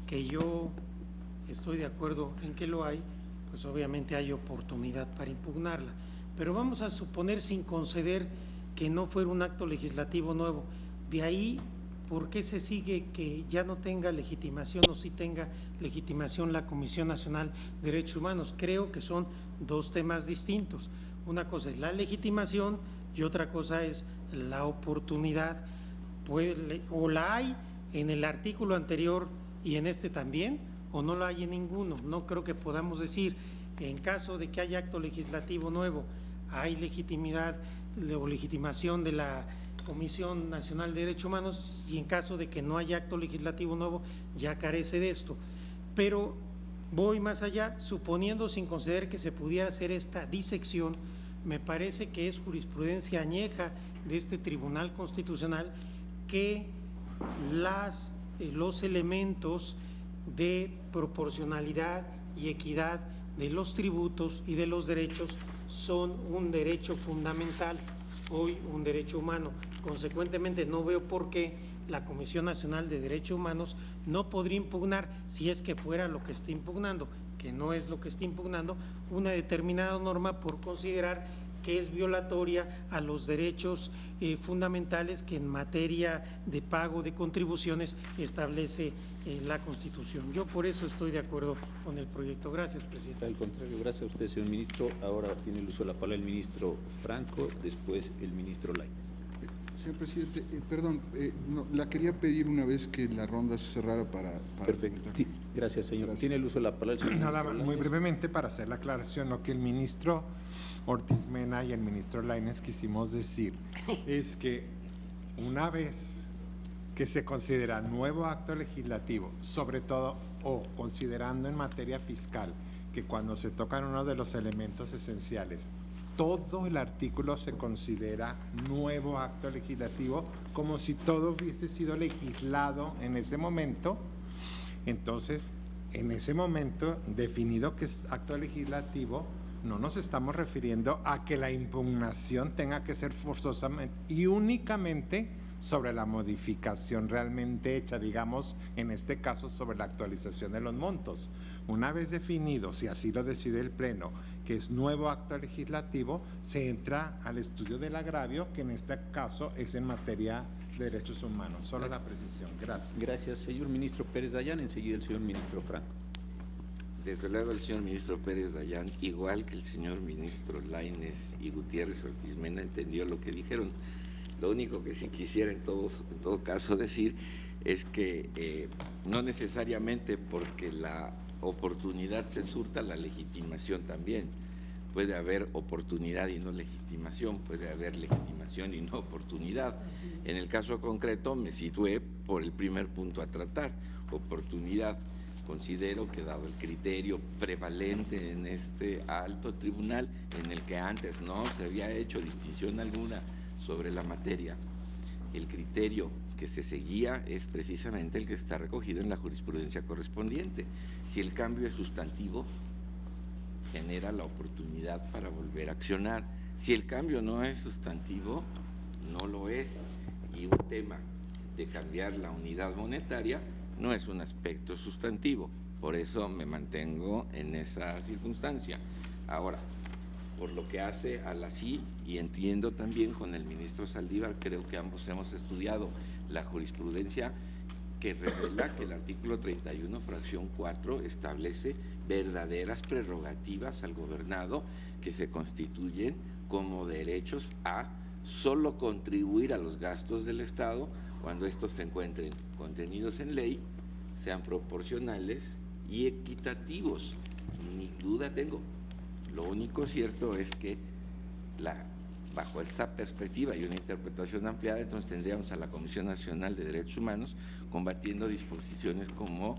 que yo estoy de acuerdo en que lo hay, pues obviamente hay oportunidad para impugnarla. Pero vamos a suponer, sin conceder que no fuera un acto legislativo nuevo, de ahí, ¿por qué se sigue que ya no tenga legitimación o sí tenga legitimación la Comisión Nacional de Derechos Humanos? Creo que son dos temas distintos. Una cosa es la legitimación y otra cosa es la oportunidad. O la hay en el artículo anterior y en este también, o no la hay en ninguno. No creo que podamos decir, en caso de que haya acto legislativo nuevo, hay legitimidad o legitimación de la Comisión Nacional de Derechos Humanos, y en caso de que no haya acto legislativo nuevo, ya carece de esto. Pero voy más allá, suponiendo, sin considerar que se pudiera hacer esta disección, me parece que es jurisprudencia añeja de este Tribunal Constitucional que los elementos de proporcionalidad y equidad de los tributos y de los derechos son un derecho fundamental, hoy un derecho humano. Consecuentemente, no veo por qué la Comisión Nacional de Derechos Humanos no podría impugnar, si es que fuera lo que está impugnando, que no es lo que está impugnando, una determinada norma por considerar que es violatoria a los derechos fundamentales que en materia de pago de contribuciones establece la Constitución. Yo por eso estoy de acuerdo con el proyecto. Gracias, presidente. Al contrario, gracias a usted, señor ministro. Ahora tiene el uso de la palabra el ministro Franco, después el ministro Lainez. Señor presidente, perdón, la quería pedir una vez que la ronda se cerrara para Perfecto. Gracias, señor. Gracias. Tiene el uso de la palabra el señor Nada ministro más, muy Lainez. brevemente para hacer la aclaración, lo que el ministro Ortiz Mena y el ministro Lainez quisimos decir es que una vez que se considera nuevo acto legislativo, sobre todo o considerando en materia fiscal que cuando se tocan uno de los elementos esenciales, todo el artículo se considera nuevo acto legislativo, como si todo hubiese sido legislado en ese momento. Entonces, en ese momento, definido que es acto legislativo, no nos estamos refiriendo a que la impugnación tenga que ser forzosamente y únicamente sobre la modificación realmente hecha, digamos, en este caso sobre la actualización de los montos. Una vez definido, si así lo decide el Pleno, que es nuevo acto legislativo, se entra al estudio del agravio, que en este caso es en materia de derechos humanos. Solo la precisión. Gracias. Gracias, señor ministro Pérez Dayán. Enseguida el señor ministro Franco. Desde luego el señor ministro Pérez Dayán, igual que el señor ministro Lainez y Gutiérrez Ortiz Mena, entendió lo que dijeron. Lo único que sí quisiera en todo caso decir es que no necesariamente porque la oportunidad se surta, la legitimación también. Puede haber oportunidad y no legitimación, puede haber legitimación y no oportunidad. En el caso concreto me situé por el primer punto a tratar, oportunidad. Considero que dado el criterio prevalente en este alto tribunal, en el que antes no se había hecho distinción alguna sobre la materia, el criterio que se seguía es precisamente el que está recogido en la jurisprudencia correspondiente. Si el cambio es sustantivo, genera la oportunidad para volver a accionar. Si el cambio no es sustantivo, no lo es. Y un tema de cambiar la unidad monetaria no es un aspecto sustantivo. Por eso me mantengo en esa circunstancia. Ahora, por lo que hace a la CI, y entiendo también con el ministro Saldívar, creo que ambos hemos estudiado la jurisprudencia, que revela que el artículo 31, fracción 4, establece verdaderas prerrogativas al gobernado que se constituyen como derechos a solo contribuir a los gastos del Estado cuando estos se encuentren contenidos en ley, sean proporcionales y equitativos. Ni duda tengo. Lo único cierto es que bajo esa perspectiva y una interpretación ampliada, entonces tendríamos a la Comisión Nacional de Derechos Humanos combatiendo disposiciones como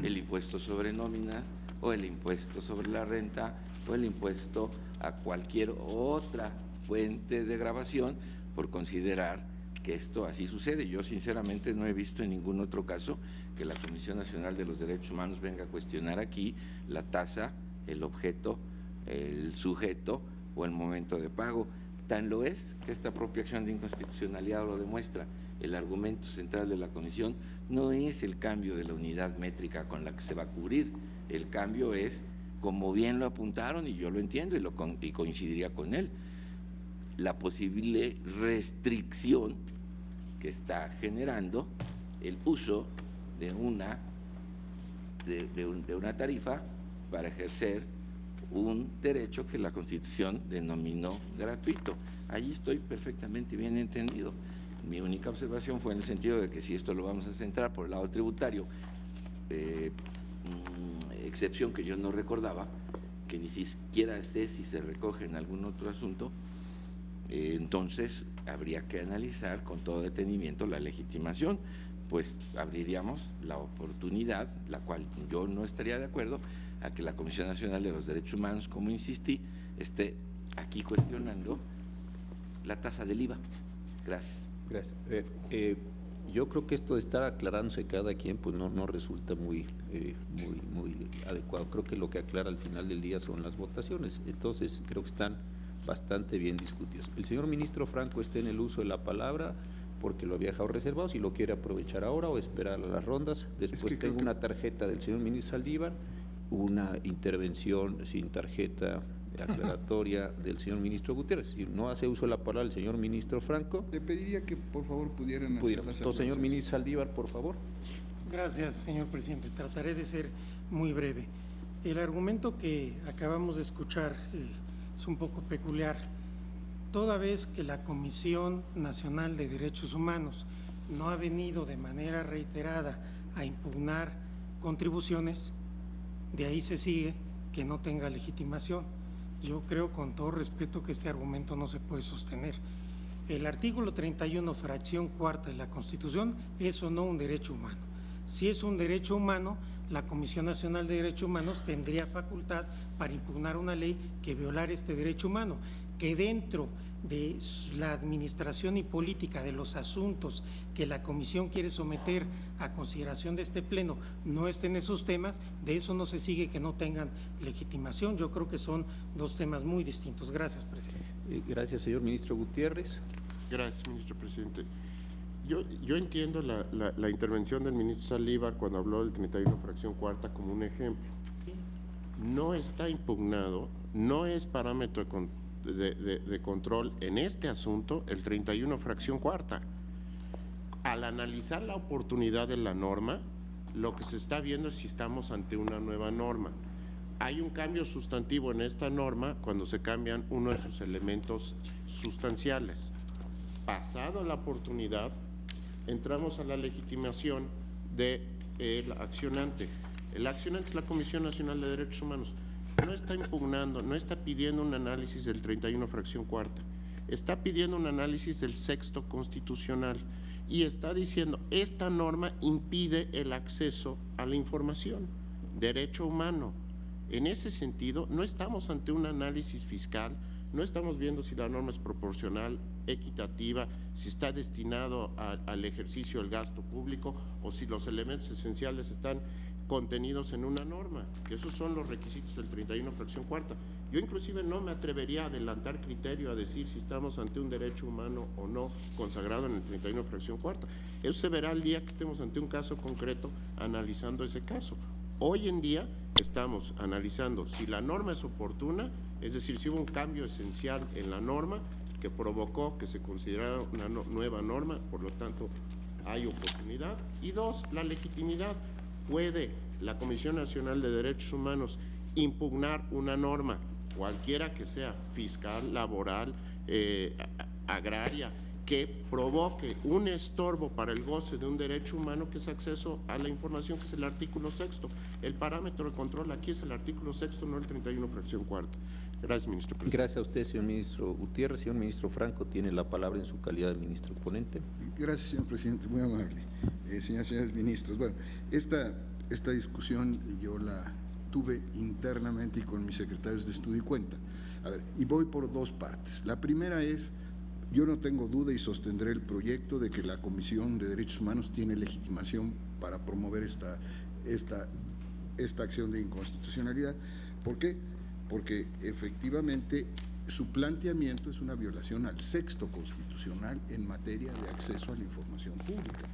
el impuesto sobre nóminas o el impuesto sobre la renta o el impuesto a cualquier otra fuente de gravación por considerar que esto así sucede. Yo sinceramente no he visto en ningún otro caso que la Comisión Nacional de los Derechos Humanos venga a cuestionar aquí la tasa, el objeto, el sujeto o el momento de pago. Tan lo es que esta propia acción de inconstitucionalidad lo demuestra. El argumento central de la Comisión no es el cambio de la unidad métrica con la que se va a cubrir. El cambio es, como bien lo apuntaron, y yo lo entiendo y coincidiría con él, la posible restricción que está generando el uso de una tarifa para ejercer un derecho que la Constitución denominó gratuito. Allí estoy perfectamente bien entendido. Mi única observación fue en el sentido de que si esto lo vamos a centrar por el lado tributario, excepción que yo no recordaba, que ni siquiera sé si se recoge en algún otro asunto, entonces habría que analizar con todo detenimiento la legitimación, pues abriríamos la oportunidad, la cual yo no estaría de acuerdo, a que la Comisión Nacional de los Derechos Humanos, como insistí, esté aquí cuestionando la tasa del IVA. Gracias. Gracias. Yo creo que esto de estar aclarándose cada quien pues no resulta muy adecuado. Creo que lo que aclara al final del día son las votaciones. Entonces creo que están bastante bien discutidos. El señor ministro Franco está en el uso de la palabra porque lo había dejado reservado, si lo quiere aprovechar ahora o esperar a las rondas. Después tengo una tarjeta del señor ministro Saldívar, una intervención sin tarjeta aclaratoria del señor ministro Gutiérrez. Si no hace uso de la palabra el señor ministro Franco, Le pediría que por favor pudieran hacer las entonces, señor ministro Saldívar, por favor. Gracias, señor presidente. Trataré de ser muy breve. El argumento que acabamos de escuchar es un poco peculiar. Toda vez que la Comisión Nacional de Derechos Humanos no ha venido de manera reiterada a impugnar contribuciones, de ahí se sigue que no tenga legitimación. Yo creo con todo respeto que este argumento no se puede sostener. El artículo 31, fracción cuarta de la Constitución es o no un derecho humano. Si es un derecho humano, la Comisión Nacional de Derechos Humanos tendría facultad para impugnar una ley que violara este derecho humano. Que dentro de la administración y política de los asuntos que la Comisión quiere someter a consideración de este Pleno no estén esos temas, de eso no se sigue que no tengan legitimación. Yo creo que son dos temas muy distintos. Gracias, presidente. Gracias, señor ministro Gutiérrez. Gracias, ministro presidente. Yo entiendo la intervención del ministro Saldívar cuando habló del 31 fracción cuarta como un ejemplo. No está impugnado, no es parámetro de control en este asunto el 31 fracción cuarta. Al analizar la oportunidad de la norma, lo que se está viendo es si estamos ante una nueva norma. Hay un cambio sustantivo en esta norma cuando se cambian uno de sus elementos sustanciales. Pasado la oportunidad, entramos a la legitimación del accionante. El accionante es la Comisión Nacional de Derechos Humanos. No está impugnando, no está pidiendo un análisis del 31 fracción cuarta, está pidiendo un análisis del sexto constitucional y está diciendo, esta norma impide el acceso a la información, derecho humano. En ese sentido, no estamos ante un análisis fiscal, no estamos viendo si la norma es proporcional, equitativa, si está destinado al ejercicio del gasto público o si los elementos esenciales están contenidos en una norma, que esos son los requisitos del 31 fracción cuarta. Yo inclusive no me atrevería a adelantar criterio a decir si estamos ante un derecho humano o no consagrado en el 31 fracción cuarta. Eso se verá el día que estemos ante un caso concreto analizando ese caso. Hoy en día estamos analizando si la norma es oportuna, es decir, si hubo un cambio esencial en la norma que provocó que se considerara una nueva norma, por lo tanto hay oportunidad. Y dos, la legitimidad. ¿Puede la Comisión Nacional de Derechos Humanos impugnar una norma, cualquiera que sea, fiscal, laboral, agraria, que provoque un estorbo para el goce de un derecho humano que es acceso a la información, que es el artículo 6º? El parámetro de control aquí es el artículo 6º, no el 31, fracción cuarta. Gracias, ministro presidente. Gracias a usted, señor ministro Gutiérrez. Señor ministro Franco, tiene la palabra en su calidad de ministro ponente. Gracias, señor presidente, muy amable. Señoras y señores ministros, bueno, esta discusión yo la tuve internamente y con mis secretarios de estudio y cuenta. A ver, y voy por dos partes. La primera es, yo no tengo duda y sostendré el proyecto de que la Comisión de Derechos Humanos tiene legitimación para promover esta acción de inconstitucionalidad. ¿Por qué? Porque efectivamente su planteamiento es una violación al 6º constitucional en materia de acceso a la información pública.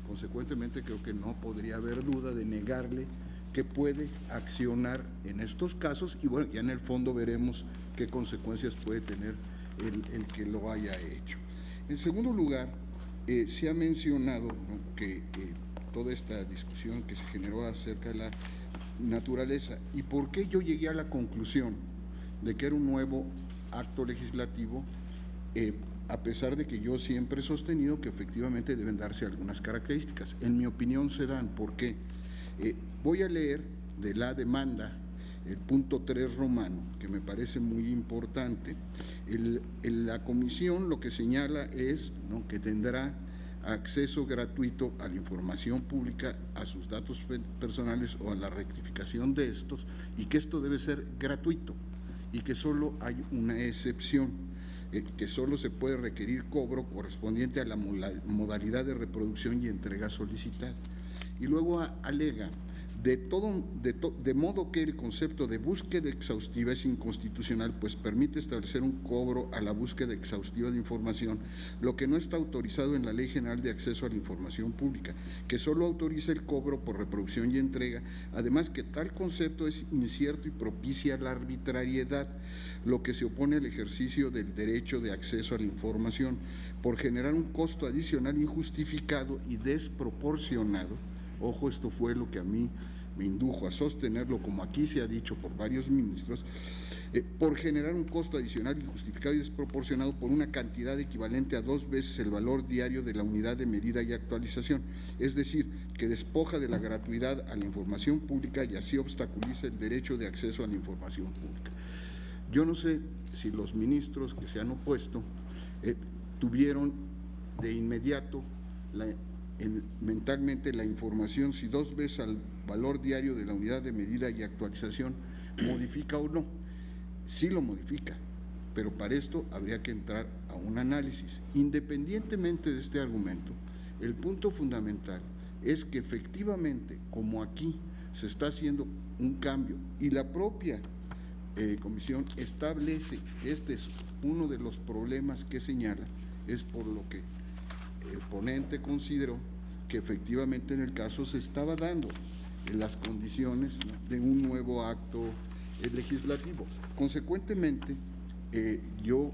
Consecuentemente, creo que no podría haber duda de negarle que puede accionar en estos casos y bueno, ya en el fondo veremos qué consecuencias puede tener el que lo haya hecho. En segundo lugar, se ha mencionado, ¿no?, que toda esta discusión que se generó acerca de la naturaleza y por qué yo llegué a la conclusión de que era un nuevo acto legislativo, a pesar de que yo siempre he sostenido que efectivamente deben darse algunas características. En mi opinión se dan. ¿Por qué? Voy a leer de la demanda el punto 3 romano, que me parece muy importante. La comisión lo que señala es, ¿no?, que tendrá acceso gratuito a la información pública, a sus datos personales o a la rectificación de estos, y que esto debe ser gratuito y que solo hay una excepción, que solo se puede requerir cobro correspondiente a la modalidad de reproducción y entrega solicitada. Y luego alega, de modo que el concepto de búsqueda exhaustiva es inconstitucional, pues permite establecer un cobro a la búsqueda exhaustiva de información, lo que no está autorizado en la Ley General de Acceso a la Información Pública, que solo autoriza el cobro por reproducción y entrega, además que tal concepto es incierto y propicia la arbitrariedad, lo que se opone al ejercicio del derecho de acceso a la información, por generar un costo adicional injustificado y desproporcionado. Ojo, esto fue lo que a mí me indujo a sostenerlo, como aquí se ha dicho por varios ministros, por generar un costo adicional injustificado y desproporcionado por una cantidad equivalente a 2 veces el valor diario de la unidad de medida y actualización, es decir, que despoja de la gratuidad a la información pública y así obstaculiza el derecho de acceso a la información pública. Yo no sé si los ministros que se han opuesto tuvieron de inmediato mentalmente la información si 2 veces al valor diario de la unidad de medida y actualización modifica o no. Sí lo modifica, pero para esto habría que entrar a un análisis. Independientemente de este argumento, el punto fundamental es que efectivamente, como aquí se está haciendo un cambio y la propia comisión establece, este es uno de los problemas que señala, es por lo que el ponente consideró que efectivamente en el caso se estaba dando en las condiciones, ¿no?, de un nuevo acto legislativo. Consecuentemente, yo,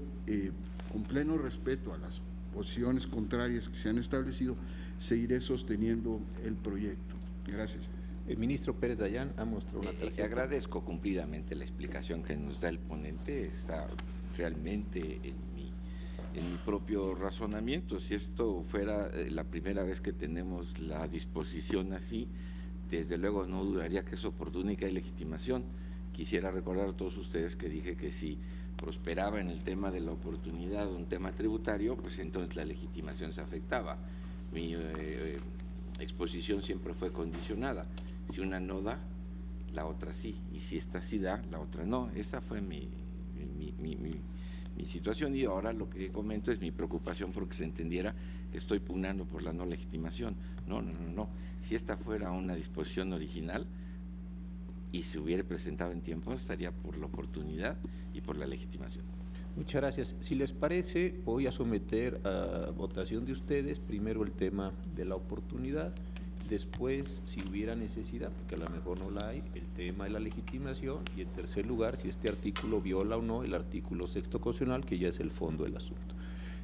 con pleno respeto a las posiciones contrarias que se han establecido, seguiré sosteniendo el proyecto. Gracias. El ministro Pérez Dayán ha mostrado una tarjeta. Agradezco cumplidamente la explicación que nos da el ponente, está realmente en mi propio razonamiento. Si esto fuera la primera vez que tenemos la disposición así, desde luego no dudaría que es oportuna y que hay legitimación. Quisiera recordar a todos ustedes que dije que si prosperaba en el tema de la oportunidad un tema tributario, pues entonces la legitimación se afectaba. Mi exposición siempre fue condicionada. Si una no da, la otra sí, y si esta sí da, la otra no. Esa fue mi situación, y ahora lo que comento es mi preocupación porque se entendiera que estoy pugnando por la no legitimación. No. Si esta fuera una disposición original y se hubiera presentado en tiempo, estaría por la oportunidad y por la legitimación. Muchas gracias. Si les parece, voy a someter a votación de ustedes primero el tema de la oportunidad, después, si hubiera necesidad, porque a lo mejor no la hay, el tema de la legitimación, y en tercer lugar, si este artículo viola o no el artículo 6º constitucional, que ya es el fondo del asunto.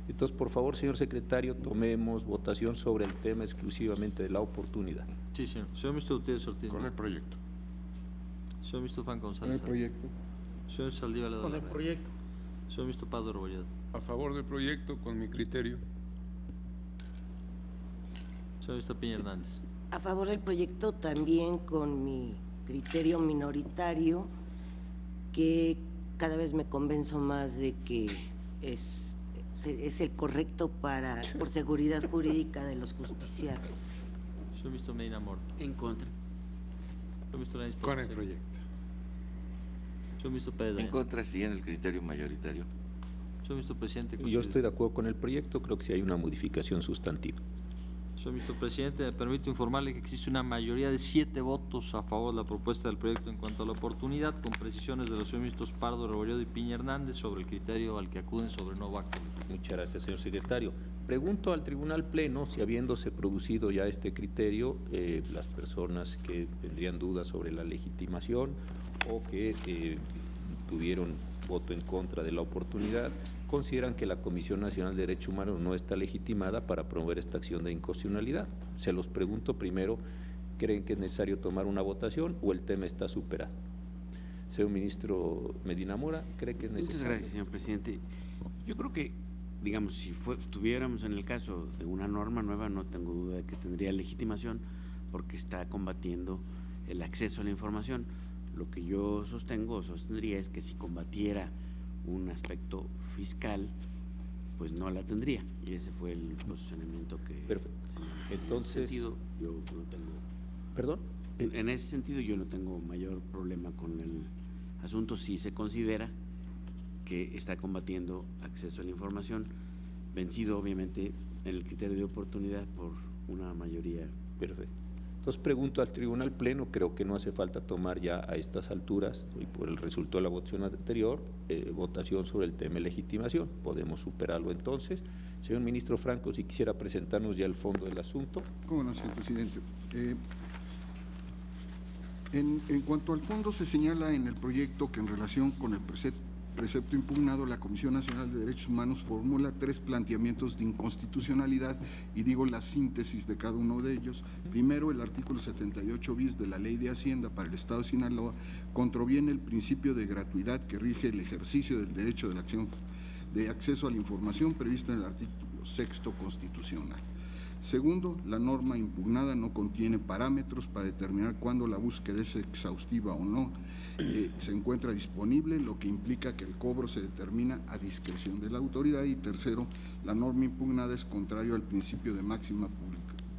Entonces, por favor, señor secretario, tomemos votación sobre el tema exclusivamente de la oportunidad. Sí, señor. Señor ministro Gutiérrez Ortiz. Con el proyecto. Señor ministro Franco Con el González. proyecto. Señor Saldívar Con el proyecto. Señor ministro Pardo Rebolledo. A favor del proyecto con mi criterio. Señor ministro Piña Hernández. A favor del proyecto también con mi criterio minoritario, que cada vez me convenzo más de que es el correcto por seguridad jurídica de los justiciables. Señor ministro Medina Mora. En contra. Señor ministro Lainez Con el Potisek. proyecto. Señor ministro Pérez En Dayán. contra, siguiendo el criterio mayoritario. Señor ministro Presidente. Yo estoy de acuerdo con el proyecto, creo que sí hay una modificación sustantiva. Señor ministro Presidente, me permito informarle que existe una mayoría de 7 votos a favor de la propuesta del proyecto en cuanto a la oportunidad, con precisiones de los señores ministros Pardo Rebolledo y Piña Hernández sobre el criterio al que acuden sobre no acto. Muchas gracias, señor secretario. Pregunto al Tribunal Pleno si, habiéndose producido ya este criterio, las personas que tendrían dudas sobre la legitimación o que tuvieron voto en contra de la oportunidad, consideran que la Comisión Nacional de Derechos Humanos no está legitimada para promover esta acción de inconstitucionalidad. Se los pregunto primero, ¿creen que es necesario tomar una votación o el tema está superado? Señor ministro Medina Mora, ¿cree que es necesario? Muchas gracias, señor presidente. Yo creo que, digamos, si estuviéramos en el caso de una norma nueva, no tengo duda de que tendría legitimación porque está combatiendo el acceso a la información. Lo que yo sostendría es que si combatiera un aspecto fiscal, pues no la tendría. Y ese fue el posicionamiento que... Perfecto. Entonces... En ese sentido, yo no tengo... ¿Perdón? En ese sentido, yo no tengo mayor problema con el asunto si se considera que está combatiendo acceso a la información, vencido obviamente en el criterio de oportunidad por una mayoría. Perfecto. Entonces pregunto al Tribunal Pleno, creo que no hace falta tomar ya a estas alturas, y por el resultado de la votación anterior, votación sobre el tema de legitimación. Podemos superarlo entonces. Señor ministro Franco, si quisiera presentarnos ya el fondo del asunto. ¿Cómo no, señor presidente? En cuanto al fondo, se señala en el proyecto que en relación con el precepto impugnado, la Comisión Nacional de Derechos Humanos formula 3 planteamientos de inconstitucionalidad, y digo la síntesis de cada uno de ellos. Primero, el artículo 78 bis de la Ley de Hacienda para el Estado de Sinaloa contraviene el principio de gratuidad que rige el ejercicio del derecho de la acción de acceso a la información previsto en el artículo 6º constitucional. Segundo, la norma impugnada no contiene parámetros para determinar cuándo la búsqueda es exhaustiva o no se encuentra disponible, lo que implica que el cobro se determina a discreción de la autoridad. Y tercero, la norma impugnada es contrario al principio de máxima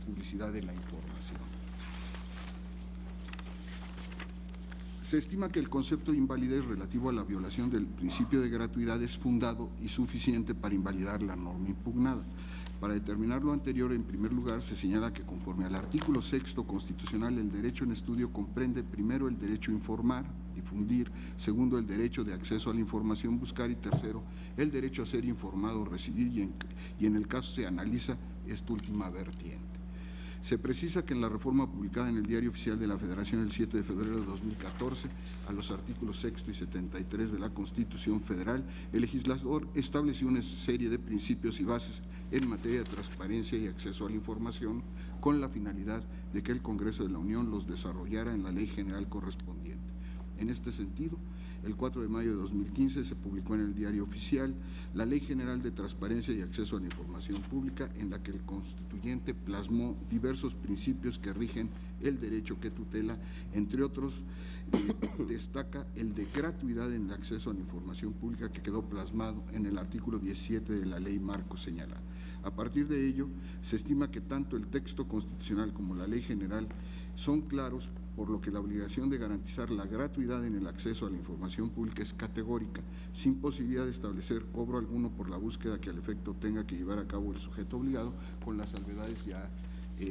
publicidad de la información. Se estima que el concepto de invalidez relativo a la violación del principio de gratuidad es fundado y suficiente para invalidar la norma impugnada. Para determinar lo anterior, en primer lugar, se señala que conforme al artículo 6º constitucional, el derecho en estudio comprende primero el derecho a informar, difundir; segundo, el derecho de acceso a la información, buscar; y tercero, el derecho a ser informado o recibir, y en el caso se analiza esta última vertiente. Se precisa que en la reforma publicada en el Diario Oficial de la Federación el 7 de febrero de 2014, a los artículos 6 y 73 de la Constitución Federal, el legislador estableció una serie de principios y bases en materia de transparencia y acceso a la información, con la finalidad de que el Congreso de la Unión los desarrollara en la ley general correspondiente. En este sentido, el 4 de mayo de 2015 se publicó en el Diario Oficial la Ley General de Transparencia y Acceso a la Información Pública, en la que el constituyente plasmó diversos principios que rigen el derecho que tutela. Entre otros, destaca el de gratuidad en el acceso a la información pública, que quedó plasmado en el artículo 17 de la Ley Marco señalada. A partir de ello, se estima que tanto el texto constitucional como la Ley General son claros, por lo que la obligación de garantizar la gratuidad en el acceso a la información pública es categórica, sin posibilidad de establecer cobro alguno por la búsqueda que al efecto tenga que llevar a cabo el sujeto obligado, con las salvedades ya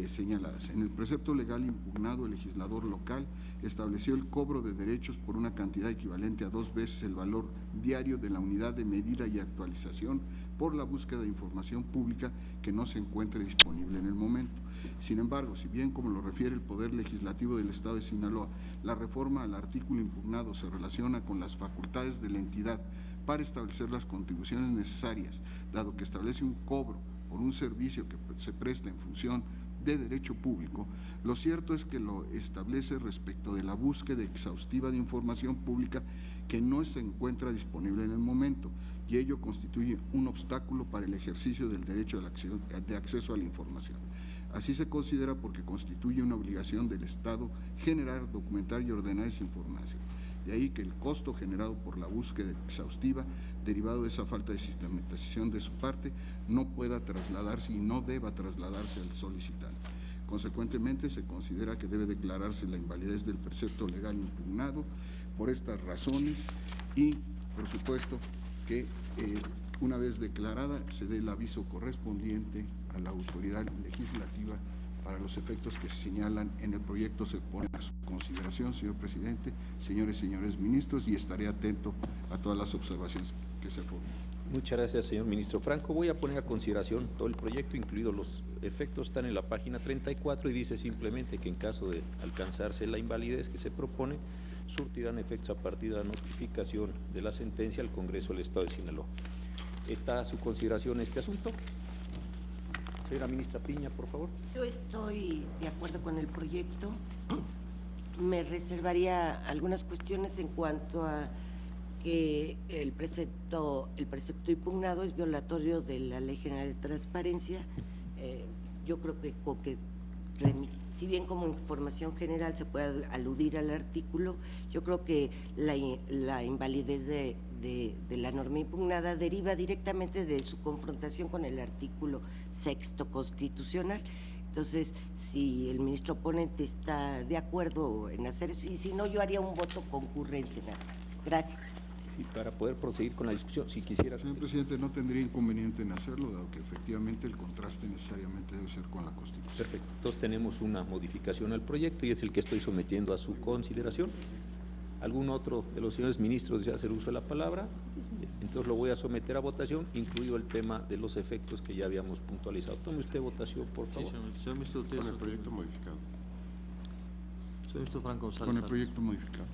señaladas. En el precepto legal impugnado, el legislador local estableció el cobro de derechos por una cantidad equivalente a 2 veces el valor diario de la unidad de medida y actualización por la búsqueda de información pública que no se encuentre disponible en el momento. Sin embargo, si bien, como lo refiere el Poder Legislativo del Estado de Sinaloa, la reforma al artículo impugnado se relaciona con las facultades de la entidad para establecer las contribuciones necesarias, dado que establece un cobro por un servicio que se presta en función de derecho público, lo cierto es que lo establece respecto de la búsqueda exhaustiva de información pública que no se encuentra disponible en el momento, y ello constituye un obstáculo para el ejercicio del derecho de acceso a la información. Así se considera porque constituye una obligación del Estado generar, documentar y ordenar esa información. De ahí que el costo generado por la búsqueda exhaustiva, derivado de esa falta de sistematización de su parte, no pueda trasladarse y no deba trasladarse al solicitante. Consecuentemente, se considera que debe declararse la invalidez del precepto legal impugnado por estas razones y, por supuesto, que una vez declarada se dé el aviso correspondiente a la autoridad legislativa para los efectos que se señalan en el proyecto. Se pone a su consideración, señor presidente, señores y señores ministros, y estaré atento a todas las observaciones que se formen. Muchas gracias, señor ministro Franco. Voy a poner a consideración todo el proyecto, incluidos los efectos, están en la página 34 y dice simplemente que en caso de alcanzarse la invalidez que se propone, surtirán efectos a partir de la notificación de la sentencia al Congreso del Estado de Sinaloa. ¿Está a su consideración este asunto? Señora ministra Piña, por favor. Yo estoy de acuerdo con el proyecto. Me reservaría algunas cuestiones en cuanto a que el precepto impugnado es violatorio de la Ley General de Transparencia. Yo creo que si bien como información general se puede aludir al artículo, yo creo que la invalidez de la norma impugnada deriva directamente de su confrontación con el artículo 6º constitucional. Entonces, si el ministro oponente está de acuerdo en hacer eso, y si no, yo haría un voto concurrente nada más. Gracias. Sí, para poder proseguir con la discusión, si quisiera. Señor presidente, no tendría inconveniente en hacerlo, dado que efectivamente el contraste necesariamente debe ser con la Constitución. Perfecto. Entonces tenemos una modificación al proyecto y es el que estoy sometiendo a su consideración. ¿Algún otro de los señores ministros desea hacer uso de la palabra? Entonces lo voy a someter a votación, incluido el tema de los efectos que ya habíamos puntualizado. Tome usted votación, por favor. Sí, señor ministro, usted Con el proyecto modificado. Señor ministro Franco González. Con el proyecto modificado.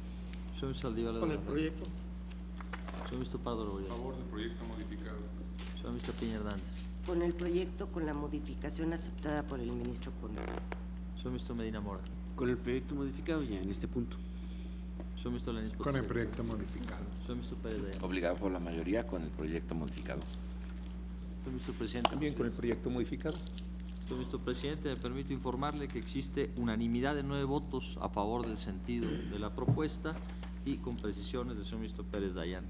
Señor ministro Saldívar. Con el proyecto. Señor ministro Pardo Rebolledo. A favor del proyecto modificado. Señor ministro Piña Hernández. Con el proyecto, con la modificación aceptada por el ministro ponente. Señor ministro Medina Mora. Con el proyecto modificado ya en este punto. Señor ministro Lenis Potosí. Con el proyecto modificado. Señor ministro Pérez Dayán. Obligado por la mayoría con el proyecto modificado. Señor ministro presidente. También con el proyecto modificado. Señor ministro presidente, me permito informarle que existe unanimidad de 9 votos a favor del sentido de la propuesta y con precisiones del señor ministro Pérez Dayán.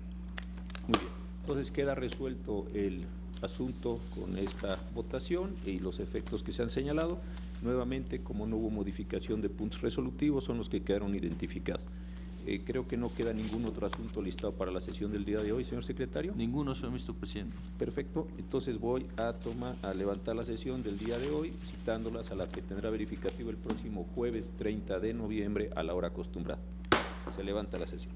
Muy bien. Entonces queda resuelto el asunto con esta votación y los efectos que se han señalado. Nuevamente, como no hubo modificación de puntos resolutivos, son los que quedaron identificados. Creo que no queda ningún otro asunto listado para la sesión del día de hoy, señor secretario. Ninguno, señor ministro presidente. Perfecto. Entonces voy a levantar la sesión del día de hoy, citándolas a la que tendrá verificativo el próximo jueves 30 de noviembre a la hora acostumbrada. Se levanta la sesión.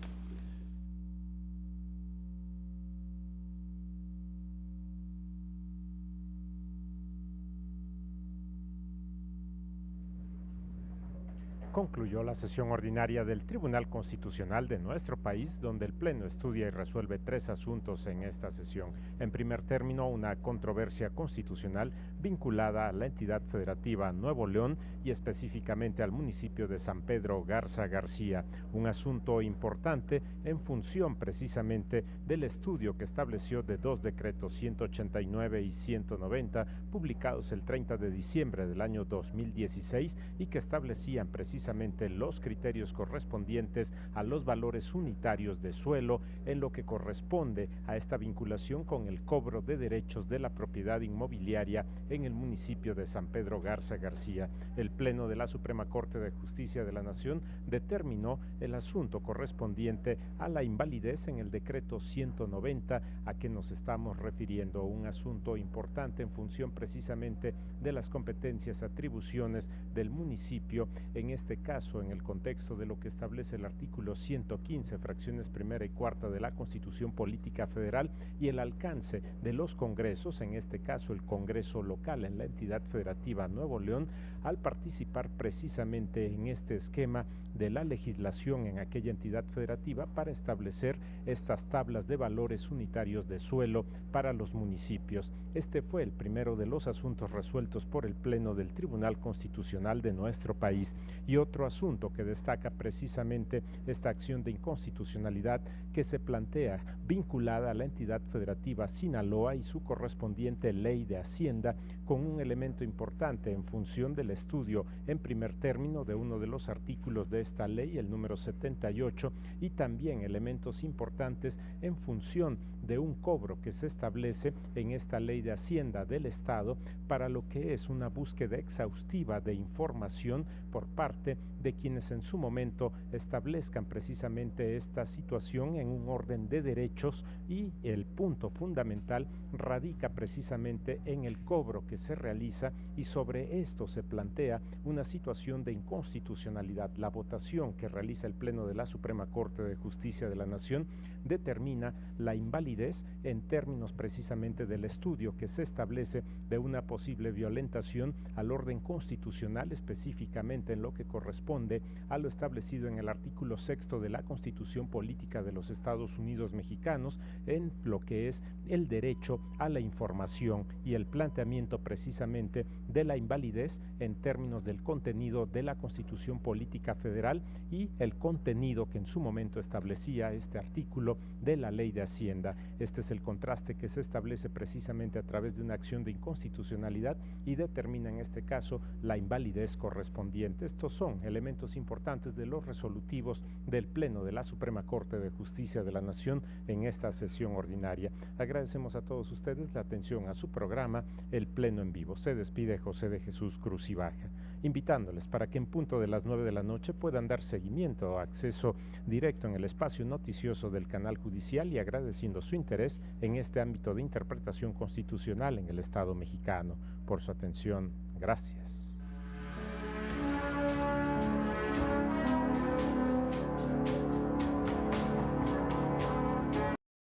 Concluyó la sesión ordinaria del Tribunal Constitucional de nuestro país, donde el Pleno estudia y resuelve 3 asuntos en esta sesión. En primer término, una controversia constitucional vinculada a la entidad federativa Nuevo León y específicamente al municipio de San Pedro Garza García. Un asunto importante en función precisamente del estudio que estableció de 2 decretos 189 y 190 publicados el 30 de diciembre del año 2016 y que establecían precisamente los criterios correspondientes a los valores unitarios de suelo en lo que corresponde a esta vinculación con el cobro de derechos de la propiedad inmobiliaria en el municipio de San Pedro Garza García. El Pleno de la Suprema Corte de Justicia de la Nación determinó el asunto correspondiente a la invalidez en el decreto 190 a que nos estamos refiriendo, un asunto importante en función precisamente de las competencias, atribuciones del municipio, en este caso en el contexto de lo que establece el artículo 115, fracciones primera y cuarta de la Constitución Política Federal y el alcance de los congresos, en este caso el Congreso local local en la entidad federativa Nuevo León al participar precisamente en este esquema de la legislación en aquella entidad federativa para establecer estas tablas de valores unitarios de suelo para los municipios. Este fue el primero de los asuntos resueltos por el Pleno del Tribunal Constitucional de nuestro país. Y otro asunto que destaca precisamente esta acción de inconstitucionalidad que se plantea vinculada a la entidad federativa Sinaloa y su correspondiente ley de Hacienda, con un elemento importante en función del estudio en primer término de uno de los artículos de esta ley, el número 78, y también elementos importantes en función de un cobro que se establece en esta ley de Hacienda del Estado para lo que es una búsqueda exhaustiva de información por parte de quienes en su momento establezcan precisamente esta situación en un orden de derechos, y el punto fundamental radica precisamente en el cobro que se realiza, y sobre esto se plantea una situación de inconstitucionalidad. La votación que realiza el Pleno de la Suprema Corte de Justicia de la Nación determina la invalidez en términos precisamente del estudio que se establece de una posible violentación al orden constitucional, específicamente en lo que corresponde a lo establecido en el artículo 6 de la Constitución Política de los Estados Unidos Mexicanos, en lo que es el derecho a la información y el planteamiento precisamente de la invalidez en términos del contenido de la Constitución Política Federal y el contenido que en su momento establecía este artículo de la Ley de Hacienda. Este es el contraste que se establece precisamente a través de una acción de inconstitucionalidad y determina en este caso la invalidez correspondiente. Estos son elementos importantes de los resolutivos del Pleno de la Suprema Corte de Justicia de la Nación en esta sesión ordinaria. Agradecemos a todos ustedes la atención a su programa El Pleno en Vivo. Se despide José de Jesús Cruz y Baja, invitándoles para que en punto de las 9 de la noche puedan dar seguimiento o acceso directo en el espacio noticioso del canal judicial, y agradeciendo su interés en este ámbito de interpretación constitucional en el Estado mexicano. Por su atención, gracias.